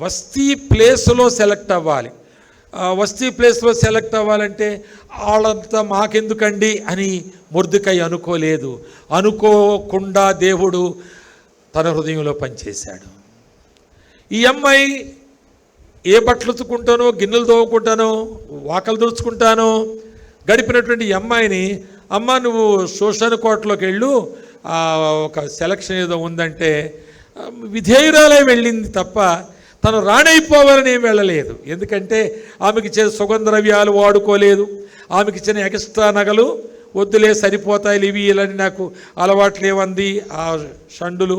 వస్తీ ప్లేస్లో సెలెక్ట్ అవ్వాలి. వస్తీ ప్లేస్లో సెలెక్ట్ అవ్వాలంటే వాళ్ళంతా మాకెందుకండి అని మొర్దెకై అనుకోలేదు. అనుకోకుండా దేవుడు తన హృదయంలో పనిచేశాడు. ఈ అమ్మాయి ఏ బట్టలు ఉతుక్కుంటానో, గిన్నెలు తోముకుంటానో, వాకలు తుడుచుకుంటానో గడిపినటువంటి ఈ అమ్మాయిని, అమ్మ నువ్వు శోషణ కోటలోకి వెళ్ళు, ఒక సెలక్షన్ ఏదో ఉందంటే విధేయురాలే వెళ్ళింది తప్ప తను రాణైపోవాలని ఏం వెళ్ళలేదు. ఎందుకంటే ఆమెకి ఇచ్చే సుగంధద్రవ్యాలు వాడుకోలేదు. ఆమెకి ఇచ్చిన ఎక్స్ట్రా నగలు వద్దులే, సరిపోతాయి ఇవి ఇలాని నాకు అలవాటు లేవంది. ఆ షండులు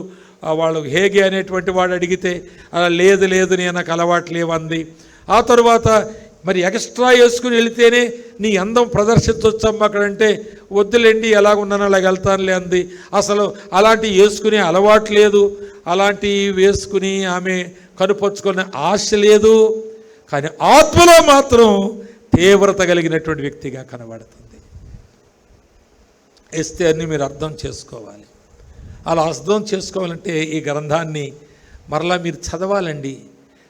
వాళ్ళు హేగే అనేటువంటి వాడు అడిగితే అలా లేదు నేను నాకు అలవాటు లేవంది. ఆ తరువాత మరి ఎక్స్ట్రా వేసుకుని వెళితేనే నీ అందం ప్రదర్శించవచ్చమ్మా అక్కడంటే, వద్దులేండి ఎలాగున్నానో అలాగ వెళ్తానులే అంది. అసలు అలాంటివి వేసుకునే అలవాటు లేదు, అలాంటివి వేసుకుని ఆమె కనుపరుచుకునే ఆశ లేదు. కానీ ఆత్మలో మాత్రం తీవ్రత కలిగినటువంటి వ్యక్తిగా కనబడుతుంది. ఎస్తేర్ని మీరు అర్థం చేసుకోవాలి. అలా అర్థం చేసుకోవాలంటే ఈ గ్రంథాన్ని మరలా మీరు చదవాలండి,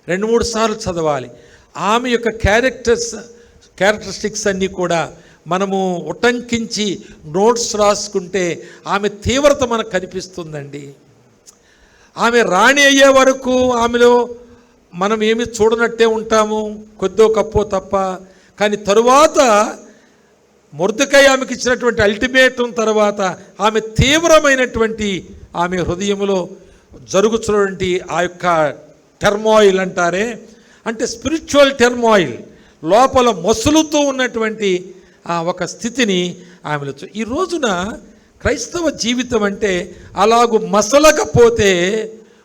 2-3 సార్లు చదవాలి. ఆమె యొక్క క్యారెక్టరిస్టిక్స్ అన్నీ కూడా మనము ఉటంకించి నోట్స్ రాసుకుంటే ఆమె తీవ్రత మనకు కనిపిస్తుందండి. ఆమె రాణి అయ్యే వరకు ఆమెలో మనం ఏమి చూడనట్టే ఉంటాము, కొద్దో కప్పో తప్ప. కానీ తరువాత మొర్దెకై ఆమెకి ఇచ్చినటువంటి అల్టిమేటం తర్వాత ఆమె తీవ్రమైనటువంటి ఆమె హృదయంలో జరుగుతున్నటువంటి ఆ యొక్క టర్మాయిల్ అంటారే, అంటే స్పిరిచువల్ టర్మాయిల్, లోపల మసులుతూ ఉన్నటువంటి ఒక స్థితిని ఆమెలో ఈ రోజున క్రైస్తవ జీవితం అంటే అలాగూ మసలకపోతే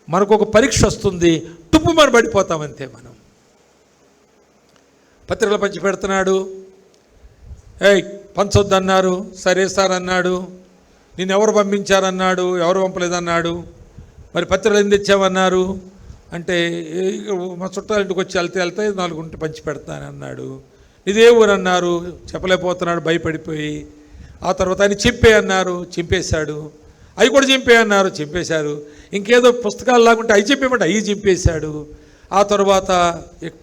మనకు ఒక పరీక్ష వస్తుంది, తుప్పు మన పడిపోతామంతే. మనం పత్రికలు పంచి పెడుతున్నాడు, పంచొద్దన్నారు, సరే సార్ అన్నాడు. నేను ఎవరు పంపించారన్నాడు, ఎవరు పంపలేదన్నాడు. మరి పత్రికలు ఎందుకు తెచ్చామన్నారు అంటే, మా చుట్టాల ఇంటికి వచ్చి వెళ్తే 4 గుంట పంచి పెడతానన్నాడు. ఇదే ఊరు అన్నారు, చెప్పలేకపోతున్నాడు భయపడిపోయి. ఆ తర్వాత ఆయన చింపే అన్నారు, చింపేశాడు. అవి కూడా చింపే అన్నారు, చింపేశారు. ఇంకేదో పుస్తకాలు లాగుంటే అవి చింపేమంటే అవి చింపేశాడు. ఆ తర్వాత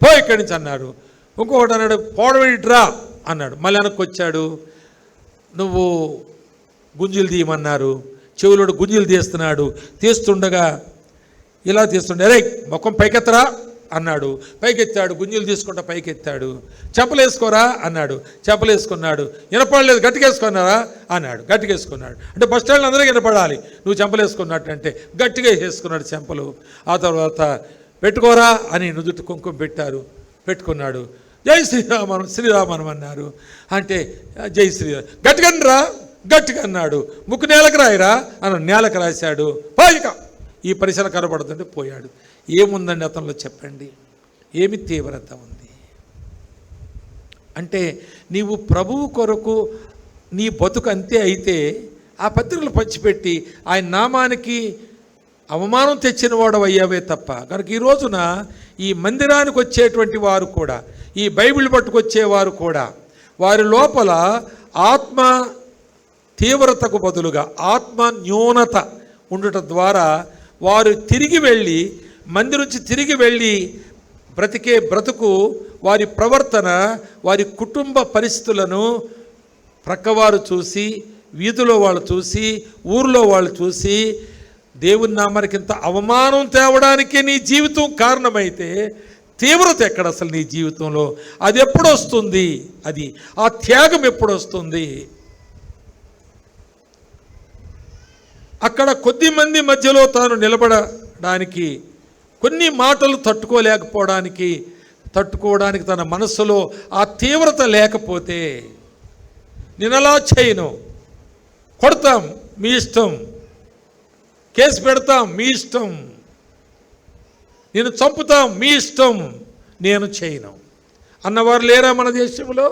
పో ఇక్కడి నుంచి అన్నారు. ఇంకొకటి అన్నాడు, పోడవిడ్రా అన్నాడు. మళ్ళీ వెనక్కి వచ్చాడు, నువ్వు గుంజులు తీయమన్నారు. చెవులోడు గుంజులు తీస్తున్నాడు. తీస్తుండగా ఇలా తీస్తుండే, అరే ముఖం పైకెత్తరా అన్నాడు. పైకెత్తాడు, గుంజులు తీసుకుంటా పైకెత్తాడు. చెంపలు వేసుకోరా అన్నాడు, చెంపలు వేసుకున్నాడు. వినపడలేదు, గట్టిగా వేసుకున్నారా అన్నాడు, గట్టిగా వేసుకున్నాడు. అంటే బస్ స్టాండ్లో అందరికీ వినపడాలి నువ్వు చెంపలు వేసుకున్నట్టు అంటే గట్టిగా వేసుకున్నాడు చెంపలు. ఆ తర్వాత పెట్టుకోరా అని నుదుటి కుంకుమ పెట్టారు, పెట్టుకున్నాడు. జై శ్రీరామనం శ్రీరామనం అన్నారు. అంటే జై శ్రీరామ్ గట్టిగా రా, గట్టిగా అన్నాడు. ముక్కు నేలకు రాయిరా అన్నాడు, నేలకు రాశాడు. పాయిక ఈ పరిసర కనబడుతుంటే పోయాడు. ఏముందండి అతనిలో చెప్పండి, ఏమి తీవ్రత ఉంది అంటే, నీవు ప్రభువు కొరకు నీ బతుకు అంతే అయితే ఆ పత్రికలు పంచిపెట్టి ఆయన నామానికి అవమానం తెచ్చిన వాడు అయ్యావే తప్ప. కనుక ఈ రోజున ఈ మందిరానికి వచ్చేటువంటి వారు కూడా, ఈ బైబిల్ పట్టుకొచ్చేవారు కూడా వారి లోపల ఆత్మ తీవ్రతకు బదులుగా ఆత్మ న్యూనత ఉండటం ద్వారా వారు తిరిగి వెళ్ళి మంది నుంచి తిరిగి వెళ్ళి బ్రతికే బ్రతుకు, వారి ప్రవర్తన, వారి కుటుంబ పరిస్థితులను ప్రక్కవారు చూసి, వీధిలో వాళ్ళు చూసి, ఊరిలో వాళ్ళు చూసి, దేవుని నామానికి ఇంత అవమానం తేవడానికే నీ జీవితం కారణమైతే తీవ్రత ఎక్కడ అసలు నీ జీవితంలో? అది ఎప్పుడు వస్తుంది? అది ఆ త్యాగం ఎప్పుడు వస్తుంది? అక్కడ కొద్ది మంది మధ్యలో తాను నిలబడడానికి, కొన్ని మాటలు తట్టుకోవడానికి తన మనస్సులో ఆ తీవ్రత లేకపోతే, నేనలా చేయను, కొడతాం మీ ఇష్టం, కేసు పెడతాం మీ ఇష్టం, నేను చంపుతాం మీ ఇష్టం, నేను చేయను అన్నవారు లేరా మన దేశంలో?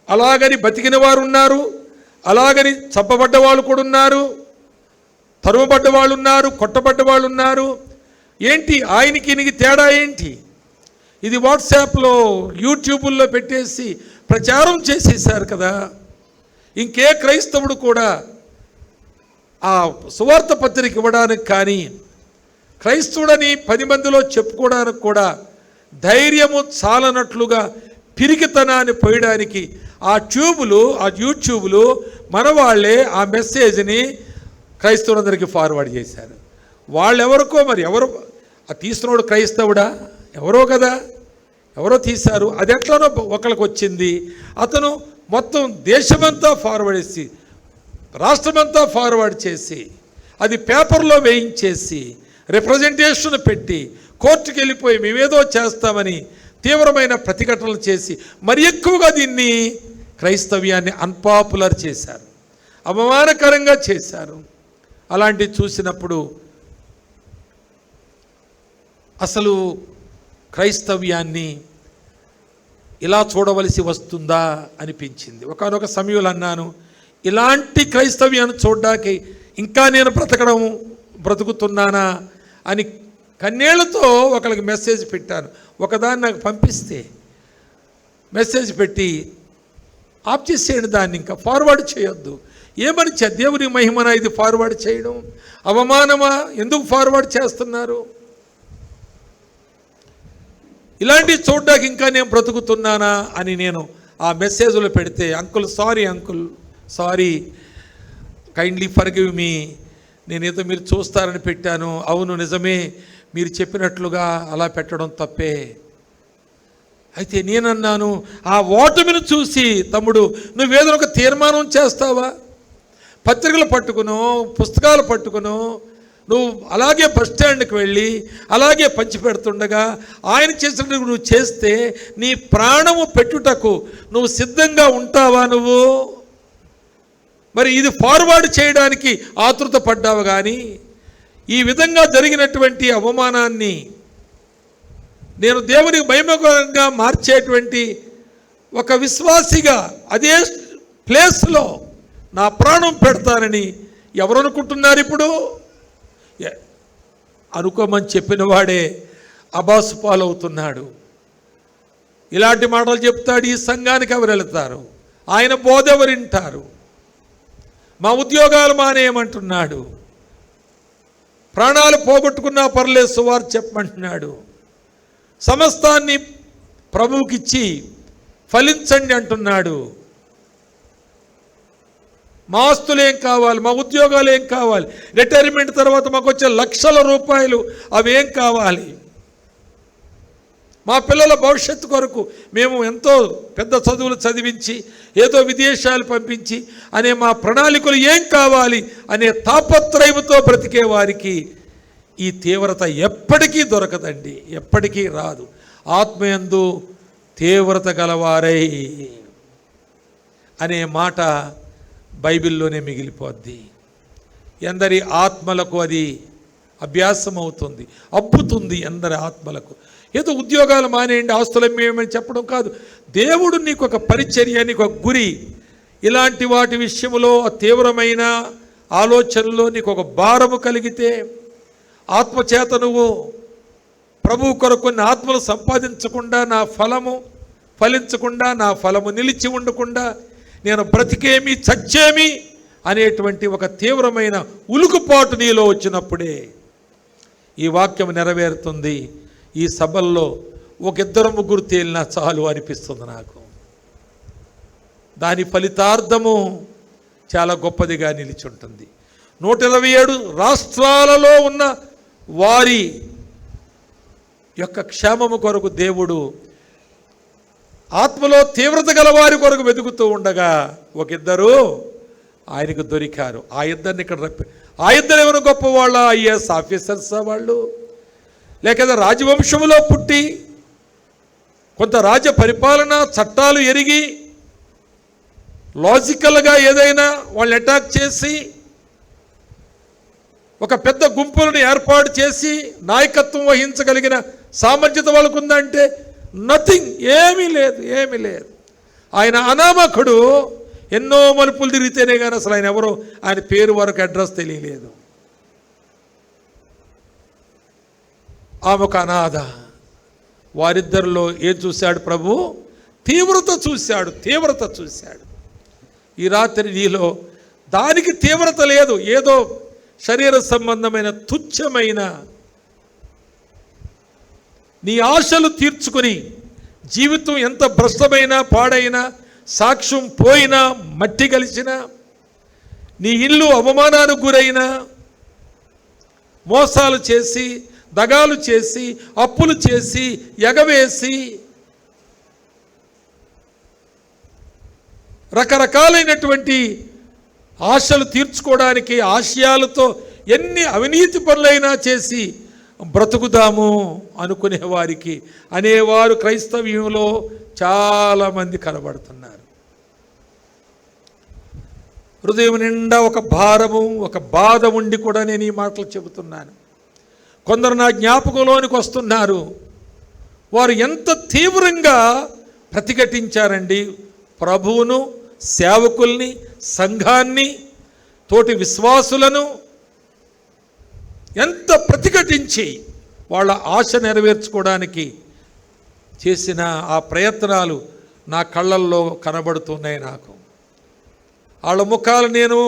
అలాగని బతికిన వారు ఉన్నారు, అలాగని చంపబడ్డ వాళ్ళు కూడా ఉన్నారు, తరుమబడ్డ వాళ్ళు ఉన్నారు, కొట్టబడ్డ వాళ్ళు ఉన్నారు. ఏంటి ఆయనకి ఈయనకి తేడా ఏంటి? ఇది వాట్సాప్లో, యూట్యూబుల్లో పెట్టేసి ప్రచారం చేసేసారు కదా. ఇంకే క్రైస్తవుడు కూడా ఆ సువార్త పత్రిక ఇవ్వడానికి కానీ, క్రైస్తవుడని 10 మందిలో చెప్పుకోవడానికి కూడా ధైర్యము చాలనట్లుగా పిరికితనాన్ని పోయడానికి ఆ యూట్యూబులు మన వాళ్ళే ఆ మెసేజ్ని క్రైస్తవులందరికీ ఫార్వర్డ్ చేశారు. వాళ్ళెవరికో, మరి ఎవరు ఆ తీసినోడు క్రైస్తవుడా? ఎవరో కదా, ఎవరో తీశారు. అది ఎట్లనో ఒకరికి వచ్చింది. అతను మొత్తం దేశమంతా ఫార్వర్డ్ చేసి, రాష్ట్రమంతా ఫార్వర్డ్ చేసి, అది పేపర్లో వేయించేసి, రిప్రజెంటేషన్ పెట్టి, కోర్టుకు వెళ్ళిపోయి మేమేదో చేస్తామని తీవ్రమైన ప్రతిఘటనలు చేసి, మరి ఎక్కువగా దీన్ని క్రైస్తవ్యాన్ని అన్పాపులర్ చేశారు, అవమానకరంగా చేశారు. అలాంటివి చూసినప్పుడు అసలు క్రైస్తవ్యాన్ని ఇలా చూడవలసి వస్తుందా అనిపించింది. ఒకానొక సమయంలో అన్నాను, ఇలాంటి క్రైస్తవ్యాన్ని చూడడానికి ఇంకా నేను బ్రతుకుతున్నానా అని కన్నీళ్లతో ఒకరికి మెసేజ్ పెట్టాను. ఒకదాన్ని నాకు పంపిస్తే మెసేజ్ పెట్టి ఆఫ్ చేసేయండి, దాన్ని ఇంకా ఫార్వర్డ్ చేయొద్దు. ఏమని దేవుని మహిమన ఇది ఫార్వర్డ్ చేయడం? అవమానమా? ఎందుకు ఫార్వర్డ్ చేస్తున్నారు? ఇలాంటివి చూడ్డానికి ఇంకా నేను బ్రతుకుతున్నానా అని నేను ఆ మెసేజ్లో పెడితే, uncle sorry kindly forgive me, నేనేదో మీరు చూస్తారని పెట్టాను. అవును నిజమే, మీరు చెప్పినట్లుగా అలా పెట్టడం తప్పే. అయితే నేనన్నాను, ఆ ఓటమిని చూసి తమ్ముడు నువ్వేదో ఒక తీర్మానం చేస్తావా? పత్రికలు పట్టుకును, పుస్తకాలు పట్టుకును, నువ్వు అలాగే బస్ స్టాండ్కి వెళ్ళి అలాగే పంచి పెడుతుండగా ఆయన చేసినట్టు నువ్వు చేస్తే నీ ప్రాణము పెట్టుటకు నువ్వు సిద్ధంగా ఉంటావా? నువ్వు మరి ఇది ఫార్వర్డ్ చేయడానికి ఆతృత పడ్డావు. కానీ ఈ విధంగా జరిగినటువంటి అవమానాన్ని నేను దేవునికి మహిమకరంగా మార్చేటువంటి ఒక విశ్వాసిగా అదే ప్లేస్లో నా ప్రాణం పెడతానని ఎవరు అనుకుంటున్నారు? ఇప్పుడు అనుకోమని చెప్పిన వాడే అబాసు పాలవుతున్నాడు. ఇలాంటి మాటలు చెప్తాడు. ఈ సంఘానికి ఎవరు వెళతారు? ఆయన బోధ ఎవరు వింటారు? మా ఉద్యోగాలు మానేయమంటున్నాడు. ప్రాణాలు పోగొట్టుకున్నా పర్లేదు సువార్త చెప్పమంటున్నాడు. సమస్తాన్ని ప్రభువుకిచ్చి ఫలించండి అంటున్నాడు. మా ఆస్తులు ఏం కావాలి? మా ఉద్యోగాలు ఏం కావాలి? రిటైర్మెంట్ తర్వాత మాకు వచ్చే లక్షల రూపాయలు అవేం కావాలి? మా పిల్లల భవిష్యత్తు కొరకు మేము ఎంతో పెద్ద చదువులు చదివించి ఏదో విదేశాలు పంపించి అనే మా ప్రణాళికలు ఏం కావాలి అనే తాపత్రయంతో బ్రతికే వారికి ఈ తీవ్రత ఎప్పటికీ దొరకదండి, ఎప్పటికీ రాదు. ఆత్మయందు తీవ్రత గలవారై అనే మాట బైబిల్లోనే మిగిలిపోద్ది. ఎందరి ఆత్మలకు అది అభ్యాసం అవుతుంది, అబ్బుతుంది ఎందరి ఆత్మలకు. ఏదో ఉద్యోగాలు మానేయండి, ఆస్తులు అమ్మేయమని చెప్పడం కాదు. దేవుడు నీకు ఒక పరిచర్య, నీకు ఒక గురి, ఇలాంటి వాటి విషయంలో తీవ్రమైన ఆలోచనలో నీకు ఒక భారము కలిగితే, ఆత్మచేత నువ్వు ప్రభు కొరకు కొన్ని ఆత్మలు సంపాదించకుండా నా ఫలించకుండా, నా ఫలము నిలిచి ఉండకుండా, నేను బ్రతికేమి చచ్చేమి అనేటువంటి ఒక తీవ్రమైన ఉలుకుపాటు నీలో వచ్చినప్పుడే ఈ వాక్యం నెరవేరుతుంది. ఈ సభల్లో ఒక 2-3 తేలినా చాలు అనిపిస్తుంది నాకు. దాని ఫలితార్థము చాలా గొప్పదిగా నిలిచి ఉంటుంది. 127 రాష్ట్రాలలో ఉన్న వారి యొక్క క్షేమము కొరకు దేవుడు ఆత్మలో తీవ్రత గల వారి కొరకు వెతుకుతూ ఉండగా 1 ఆయనకు దొరికారు. ఆ ఇద్దరిని ఇక్కడ ఆ ఇద్దరు ఎవరు గొప్పవాళ్ళ? ఐఏఎస్ ఆఫీసర్సా వాళ్ళు? లేక రాజవంశంలో పుట్టి కొంత రాజ్య పరిపాలన చట్టాలు ఎరిగి లాజికల్గా ఏదైనా వాళ్ళని అటాక్ చేసి ఒక పెద్ద గుంపులను ఏర్పాటు చేసి నాయకత్వం వహించగలిగిన సామర్థ్యత వాళ్ళకు ఉందంటే నథింగ్, ఏమీ లేదు. ఆయన అనామకుడు. ఎన్నో మలుపులు తిరిగితేనే కానీ అసలు ఆయన ఎవరో, ఆయన పేరు వరకు అడ్రస్ తెలియలేదు. ఆమె ఒక అనాథ. వారిద్దరిలో ఏం చూశాడు ప్రభు? తీవ్రత చూశాడు. ఈ రాత్రి నీలో దానికి తీవ్రత లేదు. ఏదో శరీర సంబంధమైన తుచ్చమైన నీ ఆశలు తీర్చుకొని జీవితం ఎంత భ్రష్టమైనా పాడైనా, సాక్ష్యం పోయినా, మట్టి కలిసినా, నీ ఇల్లు అవమానానికి గురైనా, మోసాలు చేసి, దగాలు చేసి, అప్పులు చేసి, ఎగవేసి, రకరకాలైనటువంటి ఆశలు తీర్చుకోవడానికి ఆశయాలతో ఎన్ని అవినీతి పనులైనా చేసి బ్రతుకుదాము అనుకునే వారికి అనేవారు క్రైస్తవ్యంలో చాలామంది కనబడుతున్నారు. హృదయం నిండా ఒక భారము, ఒక బాధ ఉండి కూడా నేను ఈ మాటలు చెబుతున్నాను. కొందరు నా జ్ఞాపకంలోనికి వస్తున్నారు. వారు ఎంత తీవ్రంగా ప్రతిఘటించారండి ప్రభువును, సేవకుల్ని, సంఘాన్ని, తోటి విశ్వాసులను ఎంత ప్రతిఘటించి వాళ్ళ ఆశ నెరవేర్చుకోవడానికి చేసిన ఆ ప్రయత్నాలు నా కళ్ళల్లో కనబడుతున్నాయి. నాకు వాళ్ళ ముఖాలు నేను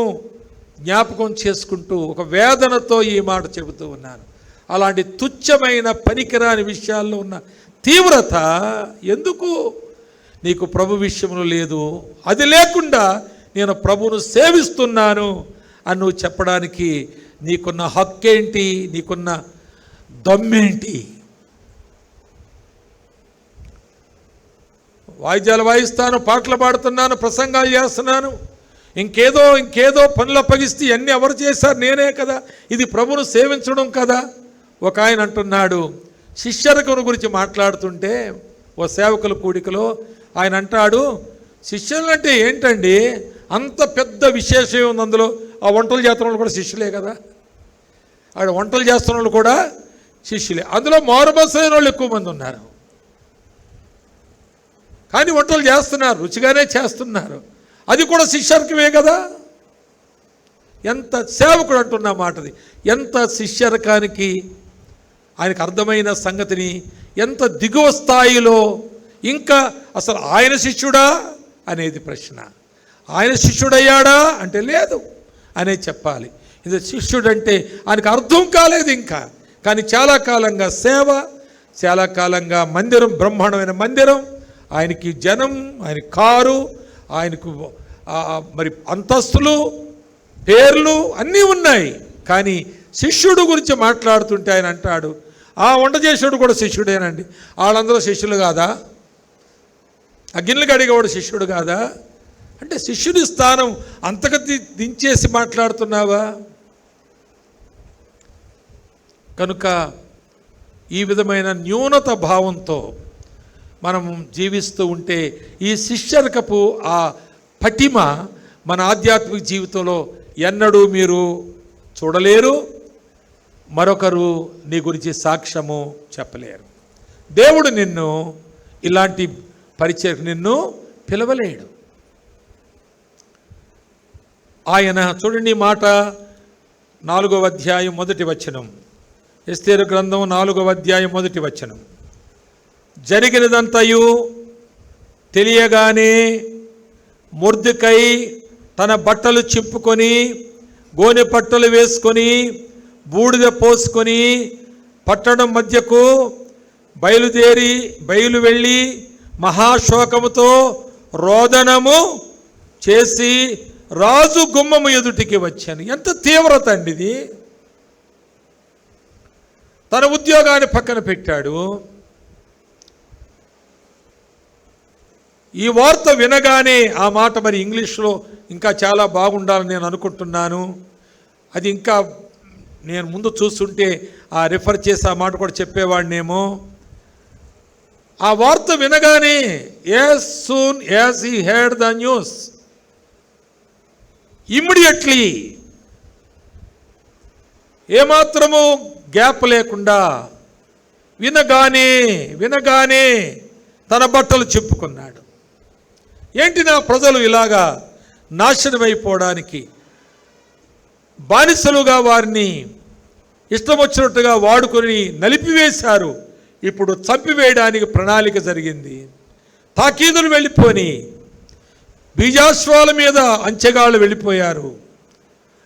జ్ఞాపకం చేసుకుంటూ ఒక వేదనతో ఈ మాట చెబుతూ ఉన్నాను. అలాంటి తుచ్చమైన పనికిరాని విషయాల్లో ఉన్న తీవ్రత ఎందుకు నీకు ప్రభు విషయంలో లేదు? అది లేకుండా నేను ప్రభువును సేవిస్తున్నాను అని నువ్వు చెప్పడానికి నీకున్న హక్కేంటి? నీకున్న దమ్మేంటి? వాయిద్యాలు వాయిస్తాను, పాటలు పాడుతున్నాను, ప్రసంగాలు చేస్తున్నాను, ఇంకేదో పనులు అప్పగిస్తే అన్నీ ఎవరు చేశారు? నేనే కదా. ఇది ప్రభువును సేవించడం కదా. ఒక ఆయన అంటున్నాడు, శిష్యరకం గురించి మాట్లాడుతుంటే ఓ సేవకుల కూడికలో ఆయన అంటాడు, శిష్యులు అంటే ఏంటండి, అంత పెద్ద విశేషం ఉంది అందులో. ఆ వంటలు చేస్తున్న వాళ్ళు కూడా శిష్యులే కదా. ఆడ వంటలు చేస్తున్న వాళ్ళు కూడా శిష్యులే. అందులో మారుమసైన వాళ్ళు ఎక్కువ మంది ఉన్నారు, కానీ వంటలు చేస్తున్నారు, రుచిగానే చేస్తున్నారు. అది కూడా శిష్యరకమే కదా. ఎంత సేవకుడు అంటున్న మాటది, ఎంత శిష్యరకానికి ఆయనకు అర్థమైన సంగతిని, ఎంత దిగువ స్థాయిలో, ఇంకా అసలు ఆయన శిష్యుడా అనేది ప్రశ్న. ఆయన శిష్యుడయ్యాడా అంటే లేదు అనే చెప్పాలి. ఇది శిష్యుడంటే ఆయనకు అర్థం కాలేదు ఇంకా. కానీ చాలా కాలంగా సేవ, చాలా కాలంగా మందిరం, బ్రహ్మాండమైన మందిరం, ఆయనకి జనం, ఆయన కారు, ఆయనకు మరి అంతస్తులు, పేర్లు అన్నీ ఉన్నాయి. కానీ శిష్యుడు గురించి మాట్లాడుతుంటే ఆయన అంటాడు, ఆ వంట చేసేవాడు కూడా శిష్యుడేనండి. వాళ్ళందరూ శిష్యులు కాదా? ఆ గిన్నెలు కడిగేవాడు శిష్యుడు కాదా? అంటే శిష్యుడి స్థానం అంతగా దించేసి మాట్లాడుతున్నావా? కనుక ఈ విధమైన న్యూనత భావంతో మనం జీవిస్తూ ఉంటే ఈ శిష్యరకపు ఆ పటిమ మన ఆధ్యాత్మిక జీవితంలో ఎన్నడూ మీరు చూడలేరు. మరొకరు నీ గురించి సాక్ష్యము చెప్పలేరు. దేవుడు నిన్ను ఇలాంటి పరిచయం నిన్ను పిలవలేడు. ఆయన చూడండి మాట 4వ అధ్యాయం 1వ వచనం, ఎస్తేరు గ్రంథం 4వ అధ్యాయం 1వ వచనం, జరిగినదంతయు తెలియగానే మొర్దెకై తన బట్టలు చింపుకొని గోనె పట్టలు వేసుకొని బూడిద పోసుకొని పట్టణం మధ్యకు బయలు వెళ్ళి మహాశోకముతో రోదనము చేసి రాజు గుమ్మము ఎదుటికి వచ్చాను. ఎంత తీవ్రత అండి ఇది! తన ఉద్యోగాన్ని పక్కన పెట్టాడు. ఈ వార్త వినగానే ఆ మాట మరి ఇంగ్లీష్లో ఇంకా చాలా బాగుండాలని నేను అనుకుంటున్నాను. అది ఇంకా నేను ముందు చూస్తుంటే ఆ రిఫర్ చేసి ఆ మాట కూడా చెప్పేవాడినేమో. ఆ వార్త వినగానే as soon as he heard the news, immediately ఏమాత్రము గ్యాప్ లేకుండా వినగానే తన బట్టలు చింపుకున్నాడు. ఏంటి నా ప్రజలు ఇలాగా నాశనమైపోవడానికి, బానిసలుగా వారిని ఇష్టం వచ్చినట్టుగా వాడుకొని నలిపివేశారు. ఇప్పుడు చంపివేయడానికి ప్రణాళిక జరిగింది. తాకీదులు వెళ్ళిపోని బీజాశ్వాల మీద అంచెగాళ్ళు వెళ్ళిపోయారు.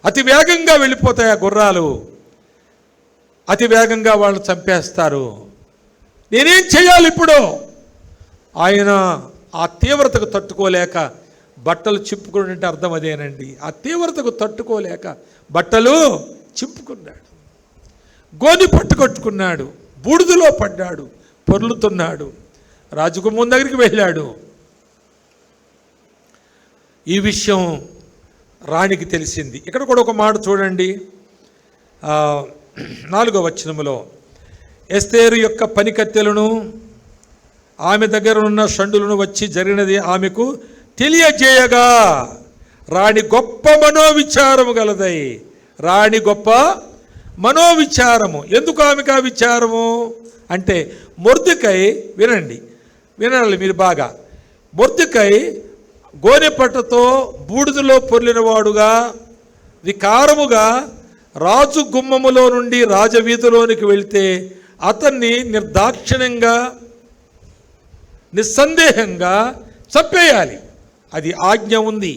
అతి వేగంగా వెళ్ళిపోతాయి ఆ గుర్రాలు, అతి వేగంగా వాళ్ళు చంపేస్తారు. నేనేం చేయాలి ఇప్పుడు? ఆయన ఆ తీవ్రతకు తట్టుకోలేక బట్టలు చింపుకున్నట్టు అర్థం అదేనండి. ఆ తీవ్రతకు తట్టుకోలేక బట్టలు చింపుకున్నాడు, గోని పట్టుకొట్టుకున్నాడు, బూడిదలో పడ్డాడు, పొర్లుతున్నాడు. రాజకుమారుని దగ్గరికి వెళ్ళాడు. ఈ విషయం రాణికి తెలిసింది. ఇక్కడ కూడా ఒక మాట చూడండి, 4వ వచనములో, ఎస్తేరు యొక్క పనికత్తెలను ఆమె దగ్గర ఉన్న షండులను వచ్చి జరిగినది ఆమెకు తెలియజేయగా రాణి గొప్ప మనోవిచారము గలదై. రాణి గొప్ప మనోవిచారము. ఎందుకు ఆమెకు ఆ విచారము అంటే, మొర్దెకై వినాలి మీరు బాగా. మొర్దెకై గోనెపట్టతో బూడిదలో పొర్లినవాడుగా వికారముగా రాజు గుమ్మములో నుండి రాజవీధిలోనికి వెళితే అతన్ని నిర్దాక్షిణ్యంగా నిస్సందేహంగా చంపేయాలి. అది ఆజ్ఞ ఉంది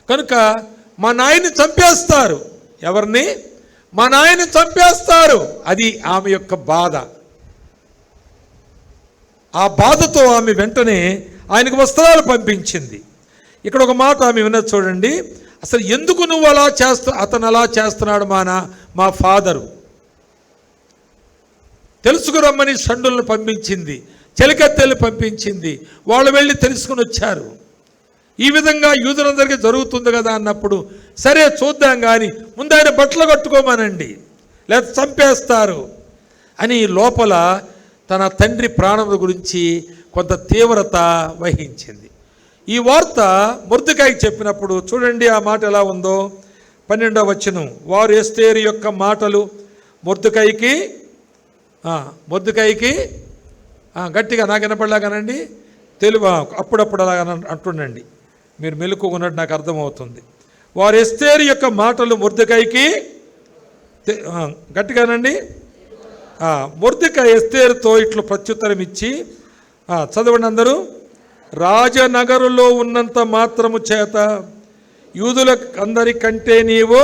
కనుక మా నాయన్ని చంపేస్తారు. ఎవరిని? మా నాయన్ని చంపేస్తారు. అది ఆమె యొక్క బాధ. ఆ బాధతో ఆమె వెంటనే ఆయనకు వస్త్రాలు పంపించింది. ఇక్కడ ఒక మాట ఆమె విన్నది చూడండి. అసలు ఎందుకు నువ్వు అలా అతను అలా చేస్తున్నాడు మా ఫాదరు తెలుసుకురమ్మని షండులను పంపించింది, చెలికత్తెలు పంపించింది. వాళ్ళు వెళ్ళి తెలుసుకుని వచ్చారు. ఈ విధంగా యూదులందరికీ జరుగుతుంది కదా అన్నప్పుడు, సరే చూద్దాం కానీ ముందు ఆయన బట్టలు కట్టుకోమనండి, లేదా చంపేస్తారు అని లోపల తన తండ్రి ప్రాణం గురించి కొంత తీవ్రత వహించింది. ఈ వార్త మొర్దెకైకి చెప్పినప్పుడు చూడండి ఆ మాట ఎలా ఉందో. 12వ వచనం, వారు ఎస్తేరు యొక్క మాటలు మొర్దెకైకి గట్టిగా నాకు వినపడలాగానండి, తెలుగు అప్పుడప్పుడు అలాగ అంటుండండి, మీరు మెలుకున్నట్టు నాకు అర్థమవుతుంది. వారు ఎస్తేరు యొక్క మాటలు మొర్దెకైకి గట్టిగానండి. మొర్దెకై ఎస్తేరుతో ఇట్లు ప్రత్యుత్తరం ఇచ్చి, చదవండి అందరూ. రాజనగరులో ఉన్నంత మాత్రము చేత యూదుల అందరికంటే నీవు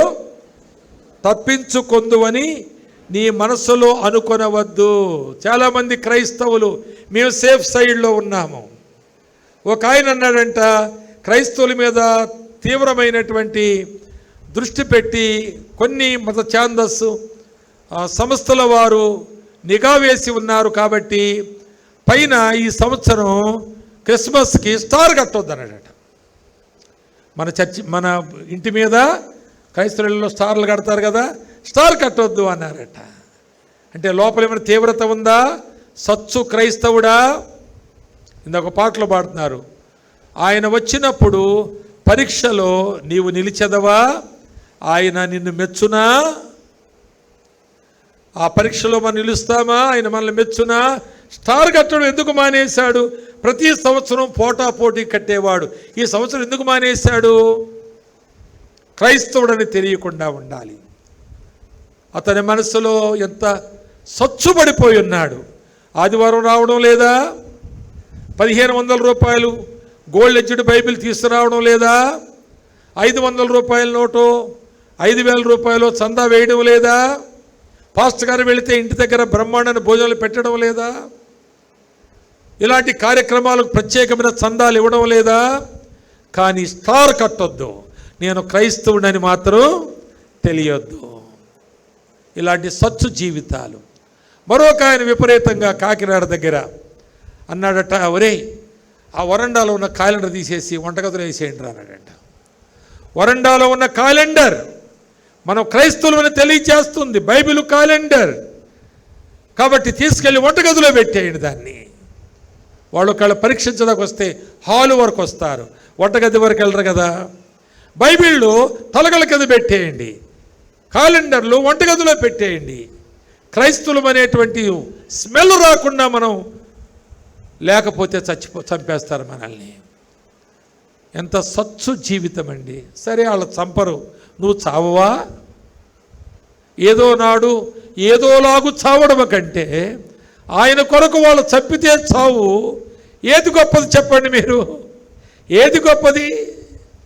తప్పించుకొందువని నీ మనసులో అనుకొనవద్దు. చాలామంది క్రైస్తవులు మేము సేఫ్ సైడ్లో ఉన్నాము. ఒక ఆయన అన్నాడంట, క్రైస్తవుల మీద తీవ్రమైనటువంటి దృష్టి పెట్టి కొన్ని మత ఛాందస్సు సంస్థల వారు నిఘా వేసి ఉన్నారు కాబట్టి పైన ఈ సంవత్సరం క్రిస్మస్కి స్టార్ కట్టొద్దన్నాడట. మన ఇంటి మీద క్రైస్తవులలో స్టార్లు కడతారు కదా, స్టార్ కట్టొద్దు అన్నారట. అంటే లోపల ఏమైనా తీవ్రత ఉందా? సచ్చు క్రైస్తవుడా? ఇంకొక పాటలో పాడుతున్నారు, ఆయన వచ్చినప్పుడు పరీక్షలో నీవు నిలిచెదవా, ఆయన నిన్ను మెచ్చునా? ఆ పరీక్షలో మనం నిలుస్తామా? ఆయన మనల్ని మెచ్చునా? స్టార్ కట్టడం ఎందుకు మానేశాడు? ప్రతి సంవత్సరం పోటాపోటీ కట్టేవాడు ఈ సంవత్సరం ఎందుకు మానేశాడు? క్రైస్తవుడని తెలియకుండా ఉండాలి. అతని మనసులో ఎంత సచ్చుబడిపోయి ఉన్నాడు. ఆదివారం రావడం లేదా, 1500 రూపాయలు గోల్డ్ ఎడ్జ్డ్ బైబిల్ తీసుకురావడం లేదా? 500 రూపాయల నోటు 5,000 రూపాయలు చందా వేయడం లేదా? పాస్టర్ గారు వెళితే ఇంటి దగ్గర బ్రహ్మాండమైన భోజనాలు పెట్టడం లేదా? ఇలాంటి కార్యక్రమాలకు ప్రత్యేకమైన చందాలు ఇవ్వడం లేదా? కానీ స్టార్ కట్టొద్దు, నేను క్రైస్తవుడని మాత్రం తెలియొద్దు. ఇలాంటి సచ్చు జీవితాలు. మరొక ఆయన విపరీతంగా కాకినాడ దగ్గర అన్నాడట, ఒరే ఆ వరండాలో ఉన్న క్యాలెండర్ తీసేసి వంటగదిలో వేసేయండి అన్నాడట. వరండాలో ఉన్న క్యాలెండర్ మనం క్రైస్తవులని తెలియచేస్తుంది, బైబిల్ క్యాలెండర్ కాబట్టి తీసుకెళ్ళి వంటగదిలో పెట్టేయండి దాన్ని. వాళ్ళు ఒకళ్ళు పరీక్షించడానికి వస్తే హాలు వరకు వస్తారు, వంటగది వరకు వెళ్ళరు కదా. బైబిళ్ళు తలగల కింద పెట్టేయండి, క్యాలెండర్లు వంటగదిలో పెట్టేయండి. క్రైస్తవులం అనేటువంటి స్మెల్ రాకుండా మనం లేకపోతే చంపేస్తారు మనల్ని. ఎంత సచ్చు జీవితం అండి. సరే వాళ్ళు చంపరు, నువ్వు చావవా? ఏదో నాడు ఏదోలాగు చావడం కంటే ఆయన కొరకు వాళ్ళు చంపితే చావు ఏది గొప్పది చెప్పండి మీరు? ఏది గొప్పది?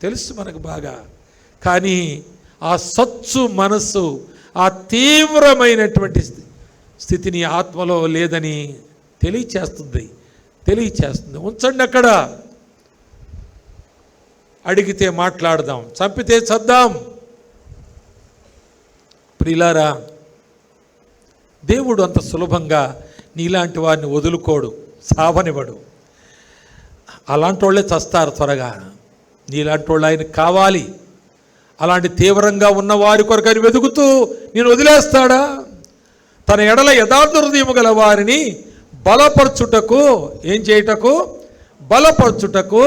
తెలుసు మనకు బాగా. కానీ ఆ సచ్చు మనస్సు, ఆ తీవ్రమైనటువంటి స్థితిని ఆత్మలో లేదని తెలియచేస్తుంది. ఉంచండి అక్కడ. అడిగితే మాట్లాడదాం, చంపితే చద్దాం. ప్రియులారా, దేవుడు అంత సులభంగా నీలాంటి వారిని వదులుకోడు, సావనివ్వడు. అలాంటి వాళ్ళే చస్తారు త్వరగా. నీలాంటి వాళ్ళు ఆయనకు కావాలి. అలాంటి తీవ్రంగా ఉన్న వారి కొరకు ఆయన వెతుకుతూ నేను వదిలేస్తాడా? తన ఎడల యథార్థ హృదయము గల వారిని బలపరచుటకు, ఏం చేయుటకు? బలపరచుటకు,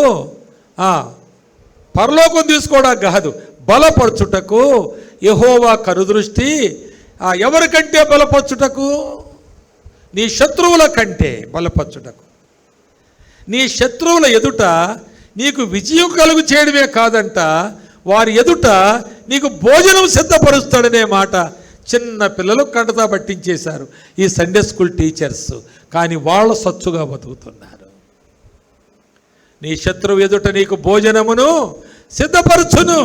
పరలోకం తీసుకోవడానికి కాదు, బలపరచుటకు యెహోవా కనుదృష్టి. ఎవరికంటే బలపరచుటకు? నీ శత్రువుల కంటే బలపరచుటకు. నీ శత్రువుల ఎదుట నీకు విజయం కలుగు చేయడమే కాదంట, వారి ఎదుట నీకు భోజనం సిద్ధపరుస్తాడనే మాట చిన్న పిల్లలు కంటతా పట్టించేశారు ఈ సండే స్కూల్ టీచర్స్. కానీ వాళ్ళు సచ్చుగా బతుకుతున్నారు. నీ శత్రువు ఎదుట నీకు భోజనమును సిద్ధపరచును,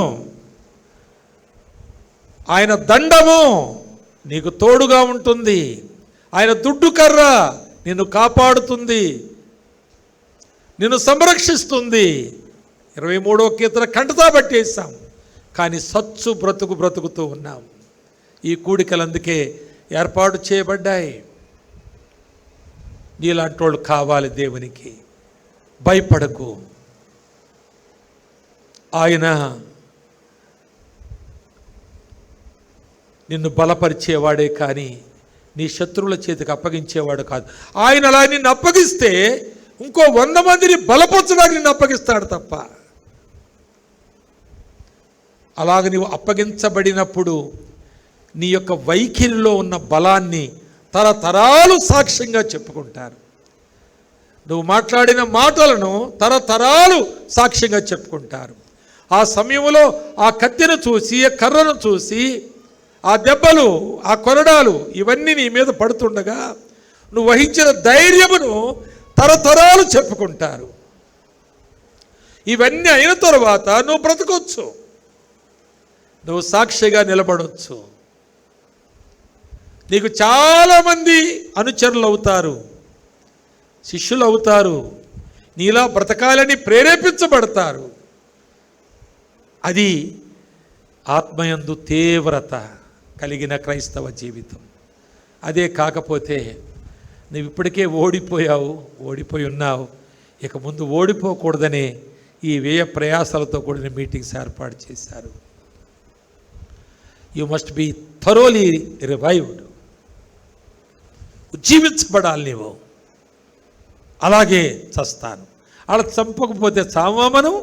ఆయన దండము నీకు తోడుగా ఉంటుంది, ఆయన దుడ్డు కర్ర నిన్ను కాపాడుతుంది, నిన్ను సంరక్షిస్తుంది. 23వ కీర్తన కంటతా పట్టేసాం. కానీ సచ్చు బ్రతుకుతూ ఉన్నాం. ఈ కూడికలు అందుకే ఏర్పాటు చేయబడ్డాయి. నీలాంటి వాళ్ళు కావాలి దేవునికి. భయపడకు, ఆయన నిన్ను బలపరిచేవాడే కానీ నీ శత్రువుల చేతికి అప్పగించేవాడు కాదు. ఆయన అలా నిన్ను అప్పగిస్తే ఇంకో 100 మందిని బలపరచడానికి నిన్ను అప్పగిస్తాడు తప్ప. అలాగ నీవు అప్పగించబడినప్పుడు నీ యొక్క వైఖరిలో ఉన్న బలాన్ని తరతరాలు సాక్ష్యంగా చెప్పుకుంటారు. నువ్వు మాట్లాడిన మాటలను తరతరాలు సాక్ష్యంగా చెప్పుకుంటారు. ఆ సమయంలో ఆ కత్తిని చూసి, ఆ కర్రను చూసి, ఆ దెబ్బలు, ఆ కొరడాలు ఇవన్నీ నీ మీద పడుతుండగా నువ్వు వహించిన ధైర్యమును తరతరాలు చెప్పుకుంటారు. ఇవన్నీ అయిన తర్వాత నువ్వు బ్రతకొచ్చు, నువ్వు సాక్షిగా నిలబడవచ్చు. నీకు చాలామంది అనుచరులు అవుతారు, శిష్యులు అవుతారు, నీలా బ్రతకాలని ప్రేరేపించబడతారు. అది ఆత్మయందు తీవ్రత కలిగిన క్రైస్తవ జీవితం. అదే కాకపోతే నువ్వు ఇప్పటికే ఓడిపోయి ఉన్నావు. ఇక ముందు ఓడిపోకూడదనే ఈ వ్యయ ప్రయాసాలతో కూడిన మీటింగ్స్ ఏర్పాటు చేశారు. You must be thoroughly revived. జీవించబడాలి నీవు. అలాగే చస్తాను. అలా చంపకపోతే చావమా? మనం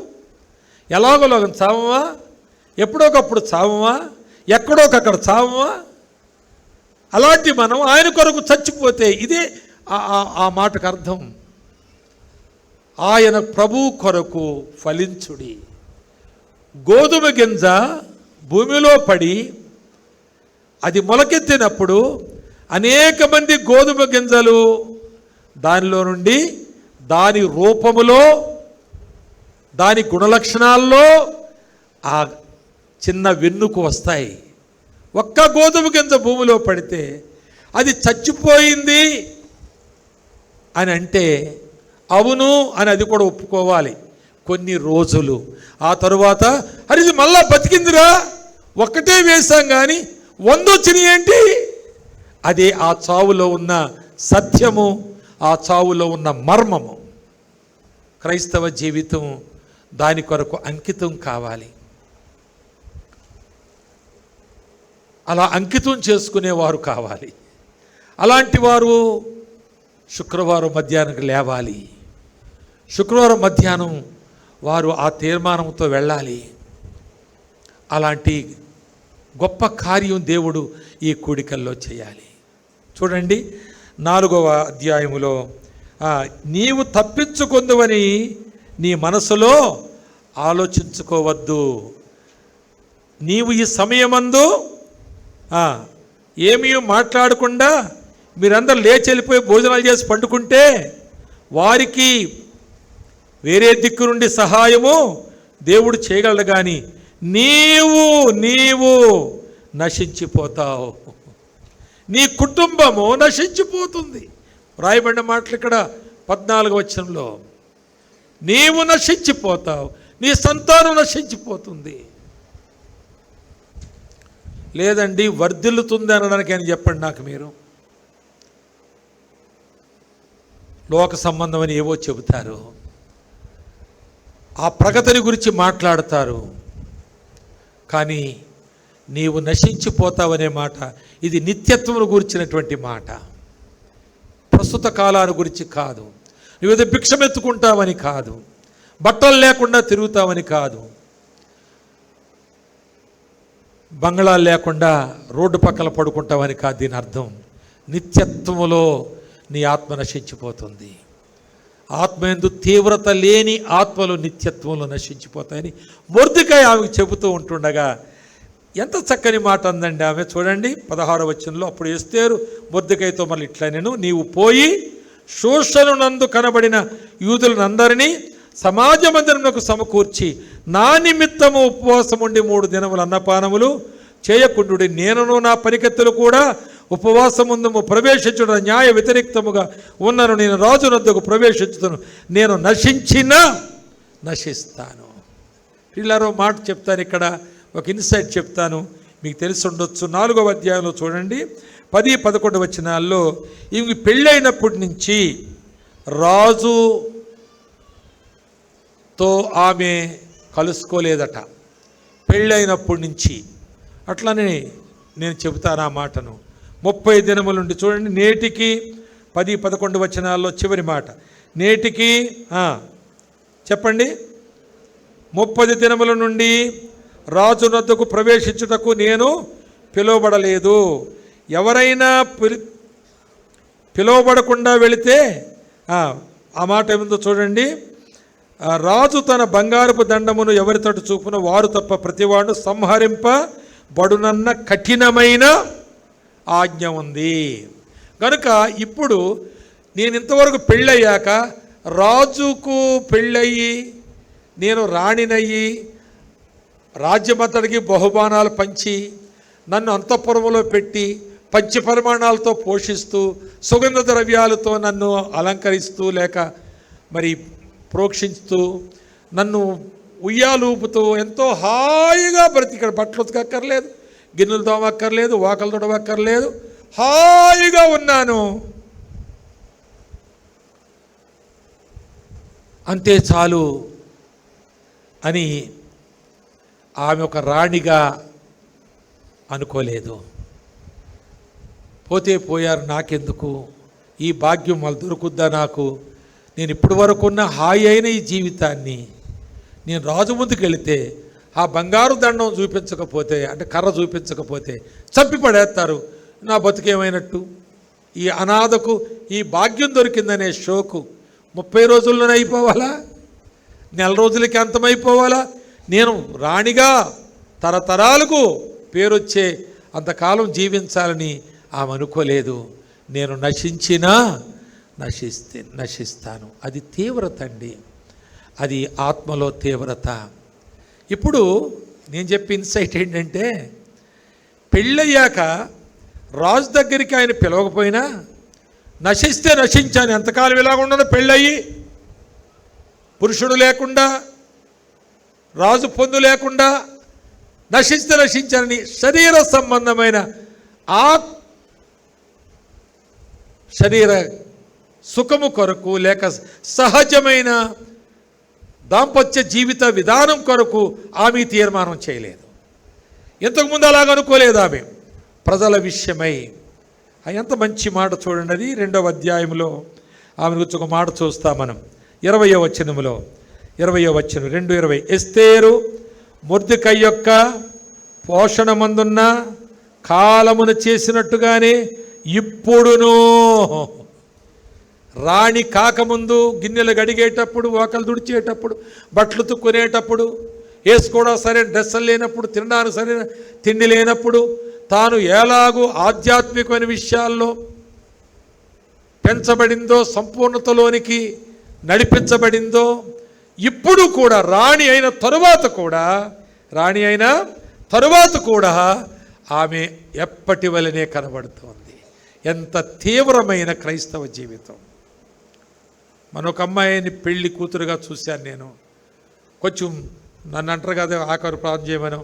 ఎలాగోలాగ చావమా? ఎప్పుడోకప్పుడు చావమా? ఎక్కడోకక్కడ చావమా? అలాంటి మనం ఆయన కొరకు చచ్చిపోతే ఇదే ఆ మాటకు అర్థం. ఆయన ప్రభు కొరకు ఫలించుడి. గోధుమ గింజ భూమిలో పడి అది మొలకెత్తినప్పుడు అనేక మంది గోధుమ గింజలు దానిలో నుండి దాని రూపములో దాని గుణలక్షణాల్లో ఆ చిన్న వెన్నుకు వస్తాయి. ఒక్క గోధుమ గింజ భూమిలో పడితే అది చచ్చిపోయింది అని అంటే అవును అని అది కూడా ఒప్పుకోవాలి కొన్ని రోజులు. ఆ తరువాత అది ఇది మళ్ళా బతికిందిరా, ఒక్కటే వేశాం కానీ 100 వచ్చినాయి ఏంటి? అదే ఆ చావులో ఉన్న సత్యము, ఆ చావులో ఉన్న మర్మము. క్రైస్తవ జీవితం దాని కొరకు అంకితం కావాలి. అలా అంకితం చేసుకునేవారు కావాలి. అలాంటి వారు శుక్రవారం మధ్యాహ్నానికి లేవాలి. శుక్రవారం మధ్యాహ్నం వారు ఆ తీర్మానంతో వెళ్ళాలి. అలాంటి గొప్ప కార్యం దేవుడు ఈ కూడికల్లో చేయాలి. చూడండి 4వ అధ్యాయములో నీవు తప్పించుకుందువని నీ మనసులో ఆలోచించుకోవద్దు. నీవు ఈ సమయమందు ఏమీ మాట్లాడకుండా మీరందరూ లేచి వెళ్ళిపోయి భోజనాలు చేసి పండుకుంటే వారికి వేరే దిక్కు నుండి సహాయము దేవుడు చేయగలడు, కానీ నీవు నశించిపోతావు, నీ కుటుంబము నశించిపోతుంది. రాయబడిన మాటలు ఇక్కడ 14వ వచనంలో నీవు నశించిపోతావు, నీ సంతానం నశించిపోతుంది. లేదండి వర్ధిల్లుతుంది అనడానికి అని చెప్పండి నాకు. మీరు లోక సంబంధం అని ఏవో చెబుతారు, ఆ ప్రగతిని గురించి మాట్లాడతారు, కానీ నీవు నశించిపోతావనే మాట ఇది నిత్యత్వమును గురించినటువంటి మాట, ప్రస్తుత కాలాన్ని గురించి కాదు. నువ్వేదో భిక్షమెత్తుకుంటావని కాదు, బట్టలు లేకుండా తిరుగుతావని కాదు, బంగళాలు లేకుండా రోడ్డు పక్కన పడుకుంటావని కాదు. దీని అర్థం నిత్యత్వములో నీ ఆత్మ నశించిపోతుంది. ఆత్మయందు తీవ్రత లేని ఆత్మలు నిత్యత్వంలో నశించిపోతాయని మొర్దెకై ఆమెకు చెబుతూ ఉంటుండగా ఎంత చక్కని మాట అందండి ఆమె. చూడండి 16వ వచనంలో, అప్పుడు ఎస్తేరు మొర్దెకైతో మళ్ళీ ఇట్లా, నీవు పోయి శోషణనందు కనబడిన యూదులనందరినీ సమాజ మందిరమునకు సమకూర్చి నా నిమిత్తము ఉపవాసం ఉండి 3 దినములు అన్నపానములు చేయకుండుడి. నేనును నా పనికెత్తులు కూడా ఉపవాసముందు ప్రవేశించుట న్యాయ వ్యతిరేక్తముగా ఉన్నను. నేను రాజునొద్దకు ప్రవేశించుతాను, నేను నశిస్తాను. పిల్లరో మాట చెప్తాను, ఇక్కడ ఒక ఇన్సైట్ చెప్తాను, మీకు తెలిసి ఉండొచ్చు. 4వ అధ్యాయంలో చూడండి 10-11 వచనాల్లో ఇవి పెళ్ళైనప్పటి నుంచి రాజుతో ఆమె కలుసుకోలేదట. పెళ్ళైనప్పటి నుంచి. అట్లనే నేను చెబుతాను ఆ మాటను. 30 దినముల నుండి చూడండి, నేటికి 10-11 వచనాల్లో చివరి మాట, నేటికి చెప్పండి 30 దినముల నుండి రాజునొద్దకు ప్రవేశించుటకు నేను పిలువబడలేదు. ఎవరైనా పిలువబడకుండా వెళితే ఆ మాట ఏముందో చూడండి, రాజు తన బంగారపు దండమును ఎవరి తట్టు చూపున వారు తప్ప ప్రతివాడు సంహరింపబడునన్న కఠినమైన ఆజ్ఞ ఉంది. కనుక ఇప్పుడు నేను ఇంతవరకు పెళ్ళయ్యాక రాజుకు పెళ్ళయ్యి నేను రాణినయ్యి రాజ్యమంతటికి బహుమానాలు పంచి నన్ను అంతఃపురములో పెట్టి పంచపరిమాణాలతో పోషిస్తూ సుగంధ ద్రవ్యాలతో నన్ను అలంకరిస్తూ లేక మరి ప్రోక్షిస్తూ నన్ను ఉయ్యాలూపుతూ ఎంతో హాయిగా ఇక్కడ బట్టలు ఉతకక్కర్లేదు, గిన్నెలు తోమక్కర్లేదు, వాకలు తొడవక్కర్లేదు, హాయిగా ఉన్నాను, అంతే చాలు అని ఆమె ఒక రాణిగా అనుకోలేదు. పోతే పోయారు, నాకెందుకు, ఈ భాగ్యం మళ్ళీ దొరుకుద్దా నాకు, నేను ఇప్పటి వరకు ఉన్న హాయి అయిన ఈ జీవితాన్ని నేను రాజు ముందుకు వెళితే ఆ బంగారు దండం చూపించకపోతే, అంటే కర్ర చూపించకపోతే చంపి పడేస్తారు, నా బతుకేమైనట్టు. ఈ అనాథకు ఈ భాగ్యం దొరికిందనే షోకు 30 రోజుల్లోనే అయిపోవాలా, 4 రోజులకి అంతమైపోవాలా? నేను రాణిగా తరతరాలకు పేరొచ్చే అంతకాలం జీవించాలని ఆమె అనుకోలేదు. నేను నశిస్తాను. అది తీవ్రత అండి. అది ఆత్మలో తీవ్రత. ఇప్పుడు నేను చెప్పే ఇన్సైట్ ఏంటంటే, పెళ్ళయ్యాక రాజు దగ్గరికి ఆయన పిలవకపోయినా నశిస్తే నశించాను, ఎంతకాలం ఇలాగ ఉండను, పెళ్ళయి పురుషుడు లేకుండా రాజు పొందు లేకుండా నశిస్తే నశించానని శరీర సంబంధమైన ఆ శరీర సుఖము కొరకు లేక సహజమైన దాంపత్య జీవిత విధానం కొరకు ఆమె తీర్మానం చేయలేదు. ఇంతకుముందు అలాగ అనుకోలేదు ఆమె. ప్రజల విషయమై ఎంత మంచి మాట చూడండి. అది 2వ అధ్యాయంలో ఆమె గురించి ఒక మాట చూస్తాం మనం. 20వ వచనములో 20వ వచనం 2:20 ఎస్తేరు మొర్దెకై యొక్క పోషణ మందున్న కాలమును చేసినట్టుగానే ఇప్పుడును, రాణి కాకముందు గిన్నెలు గడిగేటప్పుడు, వాకలు తుడిచేటప్పుడు, బట్టలు తుక్కునేటప్పుడు, వేసుకోవడం సరైన డ్రెస్సులు లేనప్పుడు, తినడానికి సరైన తిండి లేనప్పుడు, తాను ఎలాగూ ఆధ్యాత్మికమైన విషయాల్లో పెంచబడిందో, సంపూర్ణతలోనికి నడిపించబడిందో, ఇప్పుడు కూడా రాణి అయిన తరువాత కూడా ఆమె ఎప్పటి వలనే కనబడుతోంది. ఎంత తీవ్రమైన క్రైస్తవ జీవితం. మనొక అమ్మాయిని పెళ్లి కూతురుగా చూశాను నేను. కొంచెం నన్ను అంటారు కదా ఆకారు ప్రార్థన చేయమను,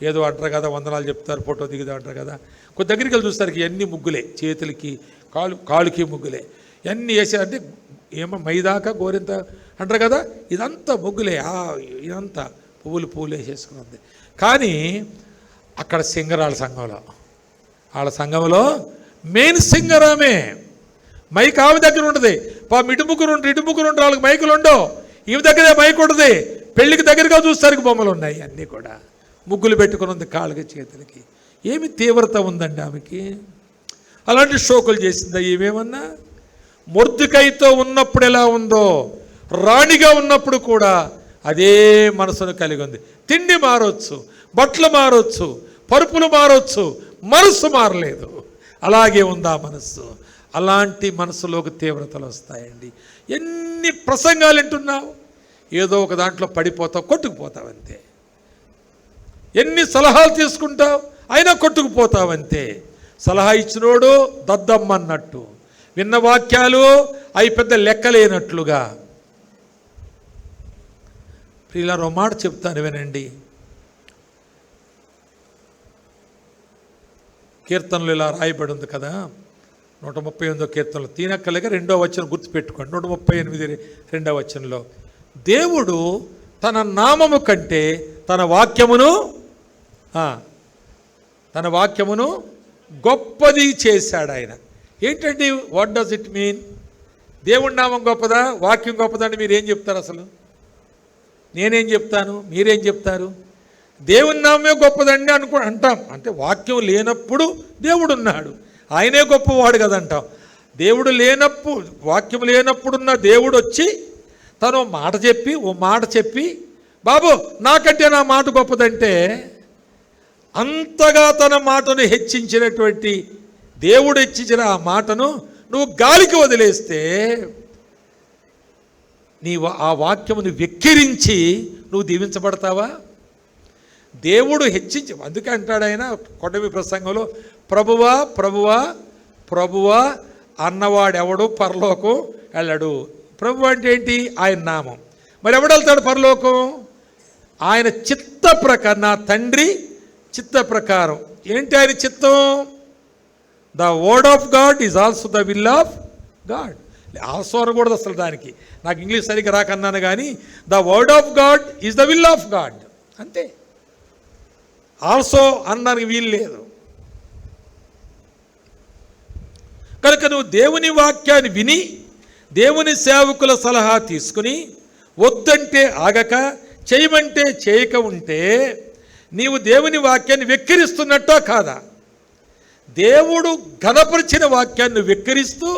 ఏదో అంటారు కదా, వందనాలు చెప్తారు, ఫోటో దిగుదా అంటారు కదా. కొద్ది దగ్గరికి వెళ్ళి చూస్తారు ఇవన్నీ ముగ్గులే, చేతులకి కాలుకి ముగ్గులే, ఇవన్నీ వేసారంటే ఏమో మైదాక గోరింత అంటారు కదా, ఇదంతా ముగ్గులే, ఇదంతా పువ్వులు వేసేసుకున్నది. కానీ అక్కడ సింగరాళ్ళ సంఘంలో, వాళ్ళ సంఘంలో మెయిన్ సింగర్ ఆమె. మైక్ ఆమె దగ్గర ఉంటుంది. ఇటు ముగ్గురు ఉంటారు, వాళ్ళకి మైకులు ఉండవు. ఈమె దగ్గరే మైక్ ఉంటుంది. పెళ్ళికి దగ్గరగా చూస్తారు బొమ్మలు ఉన్నాయి, అన్నీ కూడా ముగ్గులు పెట్టుకుని ఉంది కాళ్ళకి చేతులకి. ఏమి తీవ్రత ఉందండి ఆమెకి. అలాంటి షోకులు చేసిందా ఏమేమన్నా? మొర్దెకైతో ఉన్నప్పుడు ఎలా ఉందో రాణిగా ఉన్నప్పుడు కూడా అదే మనసును కలిగి ఉంది. తిండి మారొచ్చు, బట్టలు మారొచ్చు, పరుపులు మారొచ్చు, మనసు మారలేదు. అలాగే ఉంది ఆ మనస్సు. అలాంటి మనసులోకి తీవ్రతలు వస్తాయండి. ఎన్ని ప్రసంగాలు వింటున్నావు, ఏదో ఒక దాంట్లో పడిపోతావు, కొట్టుకుపోతావంతే. ఎన్ని సలహాలు తీసుకుంటావు, అయినా కొట్టుకుపోతావంతే. సలహా ఇచ్చినోడు దద్దమ్మన్నట్టు, విన్న వాక్యాలు అవి పెద్ద లెక్కలేనట్లుగా. ప్రియులారా, మాట చెప్తాను వినండి. కీర్తనలు ఇలా రాయబడి ఉంది కదా, 138వ కీర్తనలో తీనక్కలేక 2వ వచనం గుర్తుపెట్టుకోండి. 138 2వ వచనంలో దేవుడు తన నామము కంటే తన వాక్యమును గొప్పది చేశాడు ఆయన. ఏంటండి, వాట్ డస్ ఇట్ మీన్? దేవుడి నామం గొప్పదా, వాక్యం గొప్పదా అంటే మీరేం చెప్తారు? అసలు నేనేం చెప్తాను, మీరేం చెప్తారు? దేవుని నామే గొప్పదండి అంటాం. అంటే వాక్యం లేనప్పుడు దేవుడు ఉన్నాడు, ఆయనే గొప్పవాడు కదంటాం. దేవుడు లేనప్పుడు, వాక్యం లేనప్పుడున్న దేవుడు వచ్చి తను ఓ మాట చెప్పి బాబు నాకంటే నా మాట గొప్పదంటే, అంతగా తన మాటను హెచ్చించినటువంటి దేవుడు హెచ్చించిన ఆ మాటను నువ్వు గాలికి వదిలేస్తే, నీవు ఆ వాక్యమును వెక్కిరించి నువ్వు దీవించబడతావా? దేవుడు హెచ్చించి, అందుకే అంటాడు ఆయన కొడవి ప్రసంగంలో, ప్రభువా ప్రభువా ప్రభువా అన్నవాడెవడు పరలోకం వెళ్ళడు. ప్రభు అంటే ఏంటి? ఆయన నామం. మరి ఎవడు వెళ్తాడు పరలోకం? ఆయన చిత్త ప్రకారం, నా తండ్రి చిత్త ప్రకారం. ఏంటి ఆయన చిత్తం? The word of God is also the will of God. Also అనకూడదు అసలు, దానికి నాకు ఇంగ్లీష్ సరిగ్గా రాకన్నాను కానీ, the word of God is the will of God అంతే. ఆల్సో అనడానికి వీలు లేదు. కనుక నువ్వు దేవుని వాక్యాన్ని విని దేవుని సేవకుల సలహా తీసుకుని వద్దంటే ఆగక, చేయమంటే చేయక ఉంటే నీవు దేవుని వాక్యాన్ని వెక్కిరిస్తున్నట్టో కాదా? దేవుడు ఘనపరిచిన వాక్యాన్ని వెక్కిరిస్తూ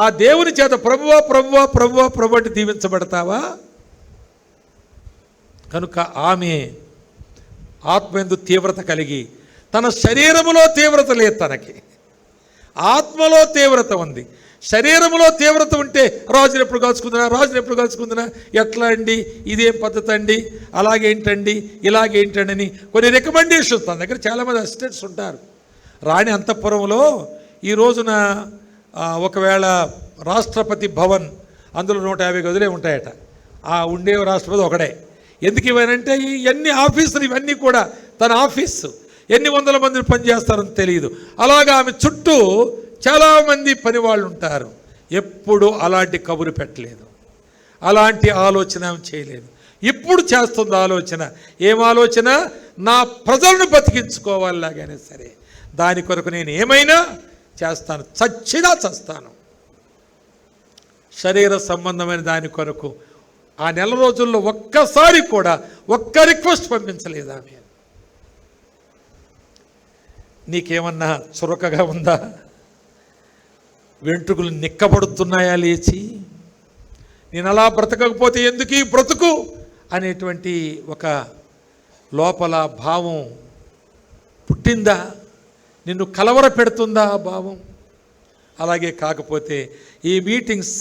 ఆ దేవుని చేత ప్రభువా ప్రభువా ప్రభువా ప్రభు అంటే దీవించబడతావా? కనుక ఆమె ఆత్మయందు తీవ్రత కలిగి, తన శరీరములో తీవ్రత లేదు, తనకి ఆత్మలో తీవ్రత ఉంది. శరీరంలో తీవ్రత ఉంటే రాజుని ఎప్పుడు కాల్చుకుందినా ఎట్లా అండి, ఇదేం పద్ధతి అండి, అలాగేంటండి, ఇలాగేంటండి అని కొన్ని రికమెండేషన్స్ తన దగ్గర చాలామంది అసిస్టెంట్స్ ఉంటారు. రాణి అంతఃపురంలో ఈ రోజున ఒకవేళ రాష్ట్రపతి భవన్ అందులో 150 గదులే ఉంటాయట. ఆ ఉండే రాష్ట్రపతి ఒకడే. ఎందుకు ఇవనంటే ఇవన్నీ ఆఫీసులు, ఇవన్నీ కూడా తన ఆఫీసు, ఎన్ని వందల మందిని పనిచేస్తారని తెలియదు. అలాగా ఆమె చుట్టూ చాలామంది పని వాళ్ళు ఉంటారు. ఎప్పుడు అలాంటి కబురు పెట్టలేదు, అలాంటి ఆలోచన చేయలేదు. ఇప్పుడు చేస్తుంది ఆలోచన. ఏం ఆలోచన? నా ప్రజలను బతికించుకోవాలాగానే సరే దాని కొరకు నేను ఏమైనా చేస్తాను, చచ్చినా చస్తాను. శరీర సంబంధమైన దాని కొరకు ఆ నెల రోజుల్లో ఒక్కసారి కూడా ఒక్క రిక్వెస్ట్ పంపించలేదు ఆమె. నీకేమన్నా చురకగా ఉందా? వెంట్రుకలు నిక్కబడుతున్నాయా లేచి? నేను అలా బ్రతకకపోతే ఎందుకు ఈ బ్రతుకు అనేటువంటి ఒక లోపల భావం పుట్టిందా? నిన్ను కలవర పెడుతుందా ఆ భావం? అలాగే కాకపోతే ఈ మీటింగ్స్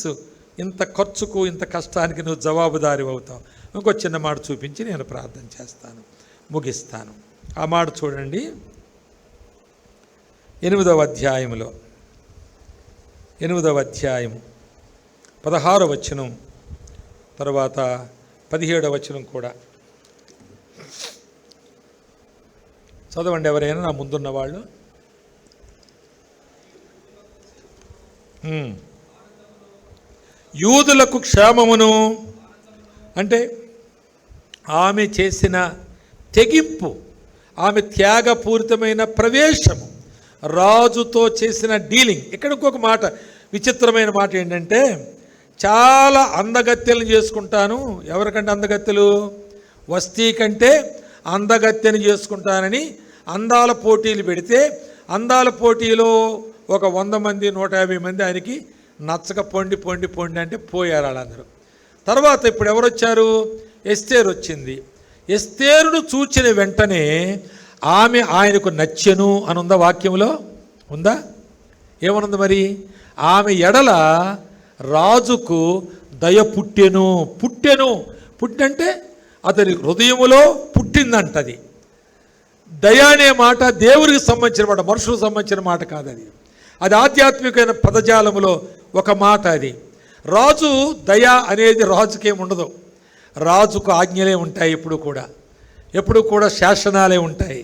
ఇంత ఖర్చుకు, ఇంత కష్టానికి నువ్వు జవాబుదారి అవుతావు. ఇంకో చిన్న మాట చూపించి నేను ప్రార్థన చేస్తాను, ముగిస్తాను. ఆ మాట చూడండి, 8వ అధ్యాయంలో 8వ అధ్యాయం 16వ వచనం తర్వాత 17వ వచనం కూడా చదవండి ఎవరైనా నా ముందున్న వాళ్ళు. యూదులకు క్షేమమును అంటే ఆమె చేసిన తెగింపు, ఆమె త్యాగపూరితమైన ప్రవేశము, రాజుతో చేసిన డీలింగ్. ఇక్కడ ఇంకొక మాట, విచిత్రమైన మాట ఏంటంటే చాలా అందగత్తెలను చేసుకుంటాను. ఎవరికంటే అందగత్తెలు? వస్తీ కంటే అందగత్తెని చేసుకుంటానని అందాల పోటీలు పెడితే అందాల పోటీలో ఒక 100 మంది 150 మంది ఆయనకి నచ్చక పొండి అంటే పోయారు వాళ్ళందరూ. తర్వాత ఇప్పుడు ఎవరు వచ్చారు? ఎస్తేరు వచ్చింది. ఎస్తేరును చూచిన వెంటనే ఆమె ఆయనకు నచ్చెను అని ఉందా వాక్యంలో? ఉందా? ఏమనుంది మరి? ఆమె ఎడల రాజుకు దయ పుట్టెను. పుట్టంటే అతని హృదయములో పుట్టిందంటది. దయ అనే మాట దేవుడికి సంబంధించిన మాట, మనుషులకు సంబంధించిన మాట కాదు. అది ఆధ్యాత్మికమైన పదజాలములో ఒక మాట. అది రాజు దయ అనేది రాజుకేం ఉండదు. రాజుకు ఆజ్ఞలే ఉంటాయి, ఎప్పుడు కూడా శాసనాలే ఉంటాయి,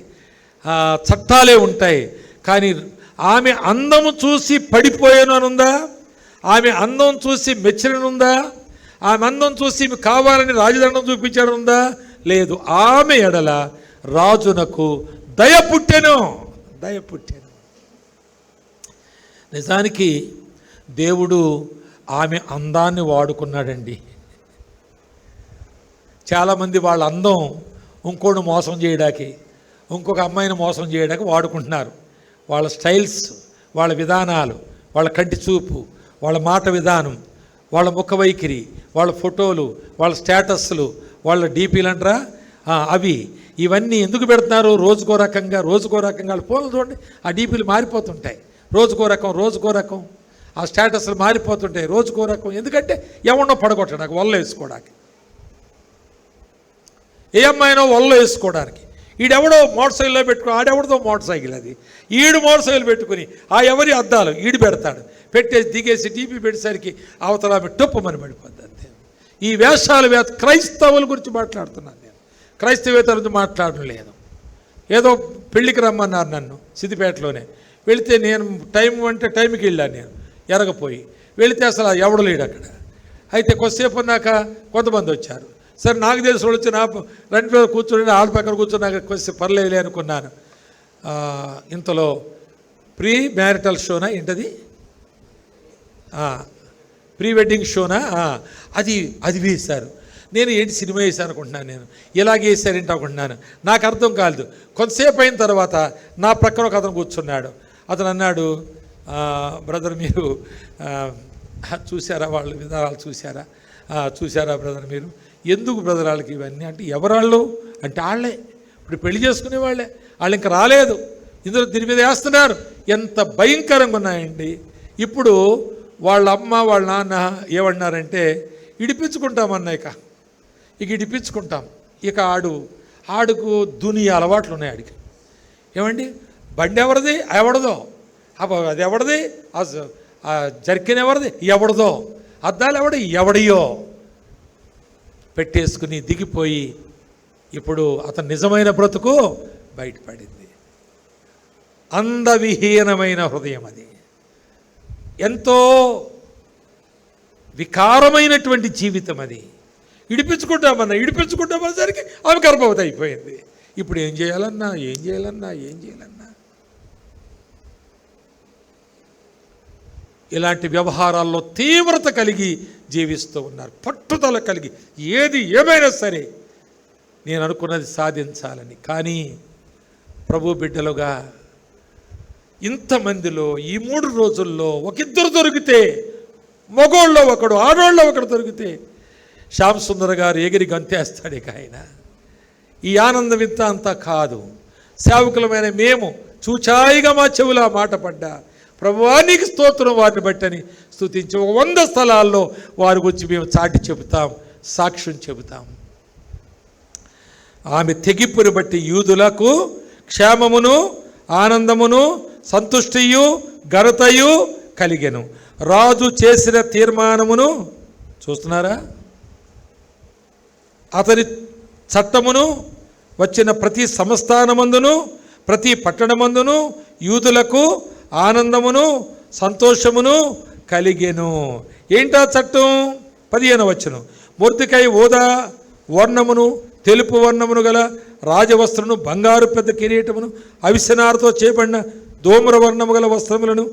చట్టాలే ఉంటాయి. కానీ ఆమె అందము చూసి పడిపోయాను అనుందా? ఆమె అందం చూసి మెచ్చనుందా? ఆమె అందం చూసి కావాలని రాజదండం చూపించాడనుందా? లేదు. ఆమె ఎడల రాజునకు దయ పుట్టెను. నిజానికి దేవుడు ఆమె అందాన్ని వాడుకున్నాడండి. చాలామంది వాళ్ళ అందం ఇంకోటి మోసం చేయడానికి, ఇంకొక అమ్మాయిని మోసం చేయడానికి వాడుకుంటున్నారు. వాళ్ళ స్టైల్స్, వాళ్ళ విధానాలు, వాళ్ళ కంటి చూపు, వాళ్ళ మాట విధానం, వాళ్ళ ముఖ వైఖరి, వాళ్ళ ఫోటోలు, వాళ్ళ స్టేటస్లు, వాళ్ళ డీపీలు అంటారా అవి, ఇవన్నీ ఎందుకు పెడుతున్నారు? రోజుకో రకంగా వాళ్ళ ఫోన్లు చూడండి, ఆ డీపీలు మారిపోతుంటాయి. రోజుకో రకం ఆ స్టేటస్లు మారిపోతుంటాయి. రోజుకో రకం. ఎందుకంటే ఎవరినో పడగొట్టడానికి, వల్ల వేసుకోవడానికి, ఏ అమ్మాయినో వల్ల వేసుకోవడానికి. ఈడెవడో మోటార్ సైకిల్లో పెట్టుకుని, ఆడెవడదో మోటార్ సైకిల్, అది ఈడు మోటార్ సైకిల్ పెట్టుకుని ఆ ఎవరి అద్దాలు ఈడు పెడతాడు, పెట్టేసి దిగేసి డీపీ పెట్టేసరికి అవతల ఆమె టొప్పమని పడిపోద్ది. అంతే. ఈ వేషాలు క్రైస్తవుల గురించి మాట్లాడుతున్నాను నేను, క్రైస్తవేతల గురించి మాట్లాడడం లేదు. ఏదో పెళ్ళికి రమ్మన్నారు నన్ను సిద్దిపేటలోనే. వెళితే నేను టైం అంటే టైంకి వెళ్ళాను. నేను ఎరగపోయి వెళితే అసలు ఎవడు లేడు అక్కడ. అయితే కొద్దిసేపు ఉన్నాక కొంతమంది వచ్చారు. సరే నాకు తెలిసి వాళ్ళు వచ్చి నా రెండు పేరు కూర్చొని ఆడ పక్కన కూర్చొని నాకు కొద్దిసేపు పర్లేదులే అనుకున్నాను. ఇంతలో ప్రీ మ్యారిటల్ షోనా ఏంటది, ప్రీ వెడ్డింగ్ షోనా, అది వేశారు. నేను ఏంటి సినిమా వేసాను అనుకుంటున్నాను, నేను ఇలాగే వేసారేంటి అనుకుంటున్నాను. నాకు అర్థం కాలేదు. కొంతసేపు అయిన తర్వాత నా ప్రక్కన ఒక అతను కూర్చున్నాడు. అతను అన్నాడు, బ్రదర్ మీరు చూసారా వాళ్ళ విధానాలు చూసారా బ్రదర్ మీరు, ఎందుకు బ్రదర్ వాళ్ళకి ఇవన్నీ అంటే, ఎవరాళ్ళు అంటే వాళ్ళే ఇప్పుడు పెళ్లి చేసుకునే వాళ్ళే, వాళ్ళు ఇంకా రాలేదు, ఇందులో దీని మీద వేస్తున్నారు. ఎంత భయంకరంగా ఉన్నాయండి. ఇప్పుడు వాళ్ళ అమ్మ వాళ్ళ నాన్న ఏమన్నారంటే ఇడిపించుకుంటామన్నా ఇక ఇడిపించుకుంటాం. ఇక ఆడుకు దునియా అలవాట్లు ఉన్నాయి ఆడికి. ఏమండి బండి ఎవరిది ఎవడదో, అది ఎవరిది ఆ జర్కిన్ ఎవరిది ఎవడదో, అద్దాలు ఎవడియో పెట్టేసుకుని దిగిపోయి ఇప్పుడు అతను నిజమైన బ్రతుకు బయటపడింది. అందవిహీనమైన హృదయం అది, ఎంతో వికారమైనటువంటి జీవితం అది. ఇడిపించుకుంటామన్నసరికి ఆమె గర్భవతి అయిపోయింది. ఇప్పుడు ఏం చేయాలన్నా ఇలాంటి వ్యవహారాల్లో తీవ్రత కలిగి జీవిస్తూ ఉన్నారు, పట్టుదల కలిగి ఏది ఏమైనా సరే నేను అనుకున్నది సాధించాలని. కానీ ప్రభు బిడ్డలుగా ఇంతమందిలో ఈ 3 రోజుల్లో ఒకిద్దరు దొరికితే, మగోళ్ళలో ఒకడు ఆడోళ్ళలో ఒకడు దొరికితే శ్యామ్ సుందర్ గారు ఎగిరి గంతేస్తాడు. ఇక ఆయన ఈ ఆనందం ఇంత అంతా కాదు. సేవకులమైన మేము చూచాయిగా మా చెవులా మాట పడ్డా ప్రభువానికి స్తోత్రం వారిని బట్టని స్తుతించి 100 స్థలాల్లో వారి గురించి మేము చాటి చెబుతాం, సాక్ష్యం చెబుతాం. ఆమె తెగింపుని బట్టి యూదులకు క్షేమమును ఆనందమును సంతుష్టియు ఘనతయు కలిగెను. రాజు చేసిన తీర్మానమును చూస్తున్నారా, అతని చట్టమును వచ్చిన ప్రతి సంస్థానమందును ప్రతి పట్టణమందును యూదులకు ఆనందమును సంతోషమును కలిగెను. ఏంటా చట్టం? 15వ వచనం. మొర్దెకై ఓదా వర్ణమును తెలుపు వర్ణమును గల రాజవస్త్రమును బంగారు పెద్ద కిరీటమును అవిసెనారతో చేయబడిన దోమర వర్ణము గల వస్త్రములను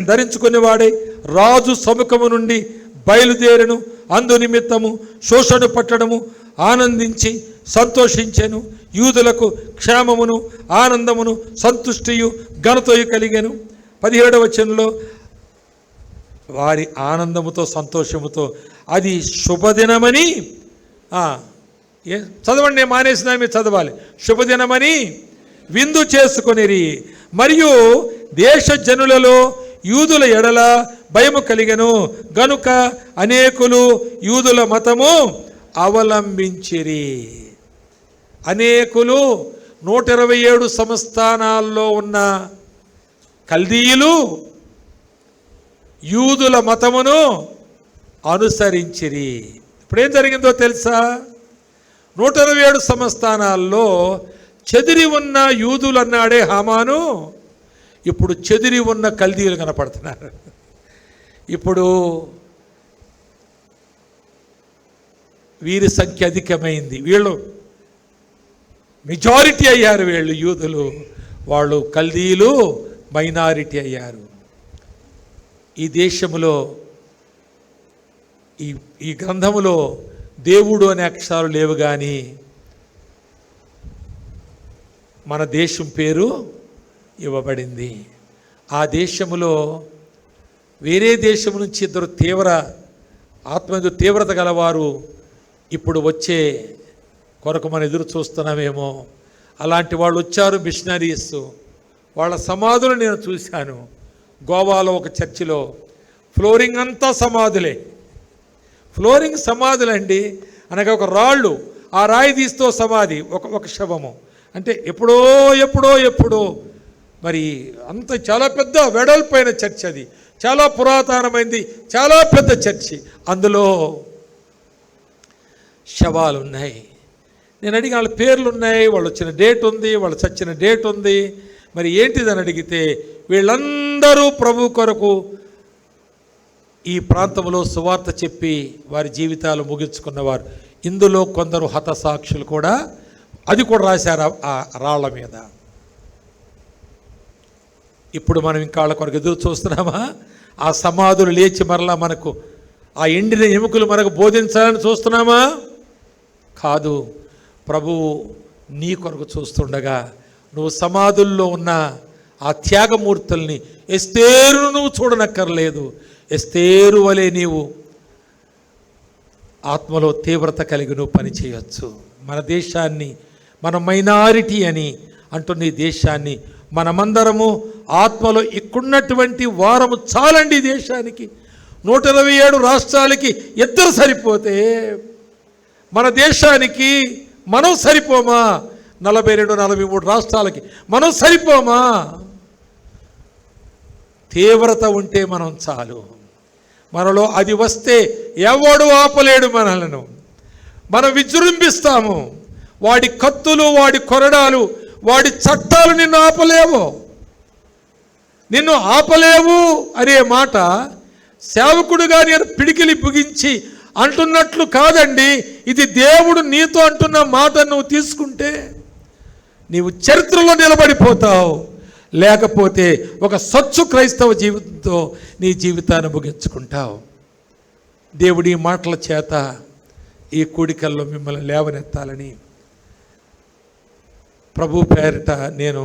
ధరించుకుని వాడే రాజు సముఖము నుండి బయలుదేరను. అందు నిమిత్తము శోషణ పట్టడము ఆనందించి సంతోషించెను. యూదులకు క్షేమమును ఆనందమును సంతుష్టియు ఘనతయు కలిగెను. 17వ వచనంలో వారి ఆనందముతో సంతోషముతో అది శుభదినమని చదవండి, నేను మానేసిన మీరు చదవాలి. శుభదినమని విందు చేసుకొనిరి. మరియు దేశ జనులలో యూదుల ఎడల భయము కలిగెను గనుక అనేకులు యూదుల మతము అవలంబించిరి. అనేకులు 127 సంస్థానాల్లో ఉన్న కల్దీయులు యూదుల మతమును అనుసరించిరి. ఇప్పుడేం జరిగిందో తెలుసా? 127 సంస్థానాల్లో చెదిరి ఉన్న యూదులు అన్నాడే హామాను, ఇప్పుడు చెదిరి ఉన్న కల్దీయులు కనపడుతున్నారు. ఇప్పుడు వీరి సంఖ్య అధికమైంది. వీళ్ళు మెజారిటీ అయ్యారు, వీళ్ళు యూదులు, వాళ్ళు కల్దీయులు మైనారిటీ అయ్యారు. ఈ దేశంలో ఈ గ్రంథములో దేవుడు అనే అక్షరాలు లేవు, కానీ మన దేశం పేరు ఇవ్వబడింది. ఆ దేశములో వేరే దేశం నుంచి ఇద్దరు ఆత్మీయ తీవ్రత గలవారు ఇప్పుడు వచ్చే కొరకు మనం ఎదురు చూస్తున్నామేమో. అలాంటి వాళ్ళు వచ్చారు, మిషనరీస్. వాళ్ళ సమాధులు నేను చూశాను. గోవాలో ఒక చర్చిలో ఫ్లోరింగ్ అంతా సమాధులే. ఫ్లోరింగ్ సమాధులండి, అనగా ఒక రాళ్ళు, ఆ రాయి తీస్తూ సమాధి, ఒక శవము. అంటే ఎప్పుడో మరి అంత చాలా పెద్ద వెడల్పైన చర్చి, అది చాలా పురాతనమైంది, చాలా పెద్ద చర్చి. అందులో శవాలు ఉన్నాయి. నేను అడిగిన వాళ్ళ పేర్లు ఉన్నాయి, వాళ్ళు వచ్చిన డేట్ ఉంది, వాళ్ళు చచ్చిన డేట్ ఉంది. మరి ఏంటిదని అడిగితే వీళ్ళందరూ ప్రభు కొరకు ఈ ప్రాంతంలో సువార్త చెప్పి వారి జీవితాలు ముగించుకున్నవారు. ఇందులో కొందరు హతసాక్షులు కూడా, అది కూడా రాశారు ఆ రాళ్ల మీద. ఇప్పుడు మనం ఇంకా వాళ్ళ కొరకు ఎదురు చూస్తున్నామా? ఆ సమాధులు లేచి మరలా మనకు ఆ ఎండిన ఎముకలు మనకు బోధించాలని చూస్తున్నామా? కాదు. ప్రభువు నీ కొరకు చూస్తుండగా నువ్వు సమాధుల్లో ఉన్న ఆ త్యాగమూర్తుల్ని, ఎస్తేరును నువ్వు చూడనక్కర్లేదు. ఎస్తేరు వలె నీవు ఆత్మలో తీవ్రత కలిగి నువ్వు పని చేయొచ్చు. మన దేశాన్ని, మన మైనారిటీ అని అంటున్న ఈ దేశాన్ని మనమందరము ఆత్మలో ఇక్కడున్నటువంటి వారము చాలండి దేశానికి. 127 రాష్ట్రాలకి 2 సరిపోతే మన దేశానికి మనం సరిపోమా? 42-43 రాష్ట్రాలకి మనం సరిపోమా? తీవ్రత ఉంటే మనం చాలు. మనలో అది వస్తే ఎవడు ఆపలేడు మనలను. మనం విజృంభిస్తాము. వాడి కత్తులు, వాడి కొరడాలు, వాడి చట్టాలు నిన్ను ఆపలేవు. నిన్ను ఆపలేవు అనే మాట సేవకుడుగా నేను పిడికిలి బిగించి అంటున్నట్లు కాదండి. ఇది దేవుడు నీతో అంటున్న మాట. నువ్వు తీసుకుంటే నీవు చరిత్రలో నిలబడిపోతావు. లేకపోతే ఒక స్వచ్ఛ క్రైస్తవ జీవితంతో నీ జీవితాన్ని ముగించుకుంటావు. దేవుడి మాటల చేత ఈ కూడికల్లో మిమ్మల్ని లేవనెత్తాలని ప్రభు పేరిట నేను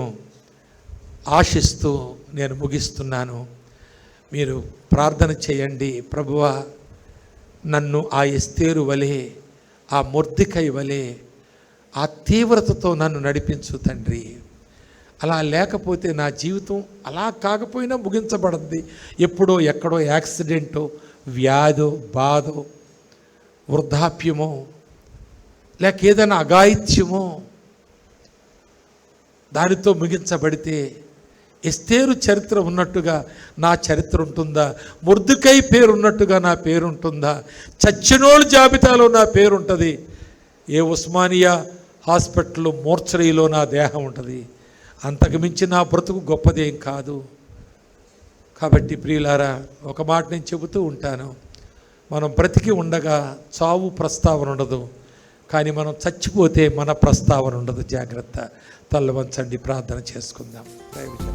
ఆశిస్తూ నేను ముగిస్తున్నాను. మీరు ప్రార్థన చేయండి. ప్రభువా, నన్ను ఆ ఎస్తేరు వలె, ఆ మొర్దెకై వలె ఆ తీవ్రతతో నన్ను నడిపించు తండ్రి. అలా లేకపోతే నా జీవితం అలా కాకపోయినా ముగించబడింది. ఎప్పుడో ఎక్కడో యాక్సిడెంటో, వ్యాధో, బాధో, వృద్ధాప్యమో, లేక ఏదైనా అఘాయిత్యమో దానితో ముగించబడితే ఎస్తేరు చరిత్ర ఉన్నట్టుగా నా చరిత్ర ఉంటుందా? మొర్దెకై పేరు ఉన్నట్టుగా నా పేరు ఉంటుందా? చచ్చినోళ్ళ జాబితాలో నా పేరు ఉంటుంది. ఏ ఉస్మానియా హాస్పిటల్లో మోర్చరీలో నా దేహం ఉంటుంది. అంతకు మించి నా బ్రతుకు గొప్పదేం కాదు. కాబట్టి ప్రియులారా, ఒక మాట నేను చెబుతూ ఉంటాను. మనం బ్రతికి ఉండగా చావు ప్రస్తావన ఉండదు, కానీ మనం చచ్చిపోతే మన ప్రస్తావన ఉండదు. జాగ్రత్త. తల్ల వంచండి, ప్రార్థన చేసుకుందాం. దయచేసి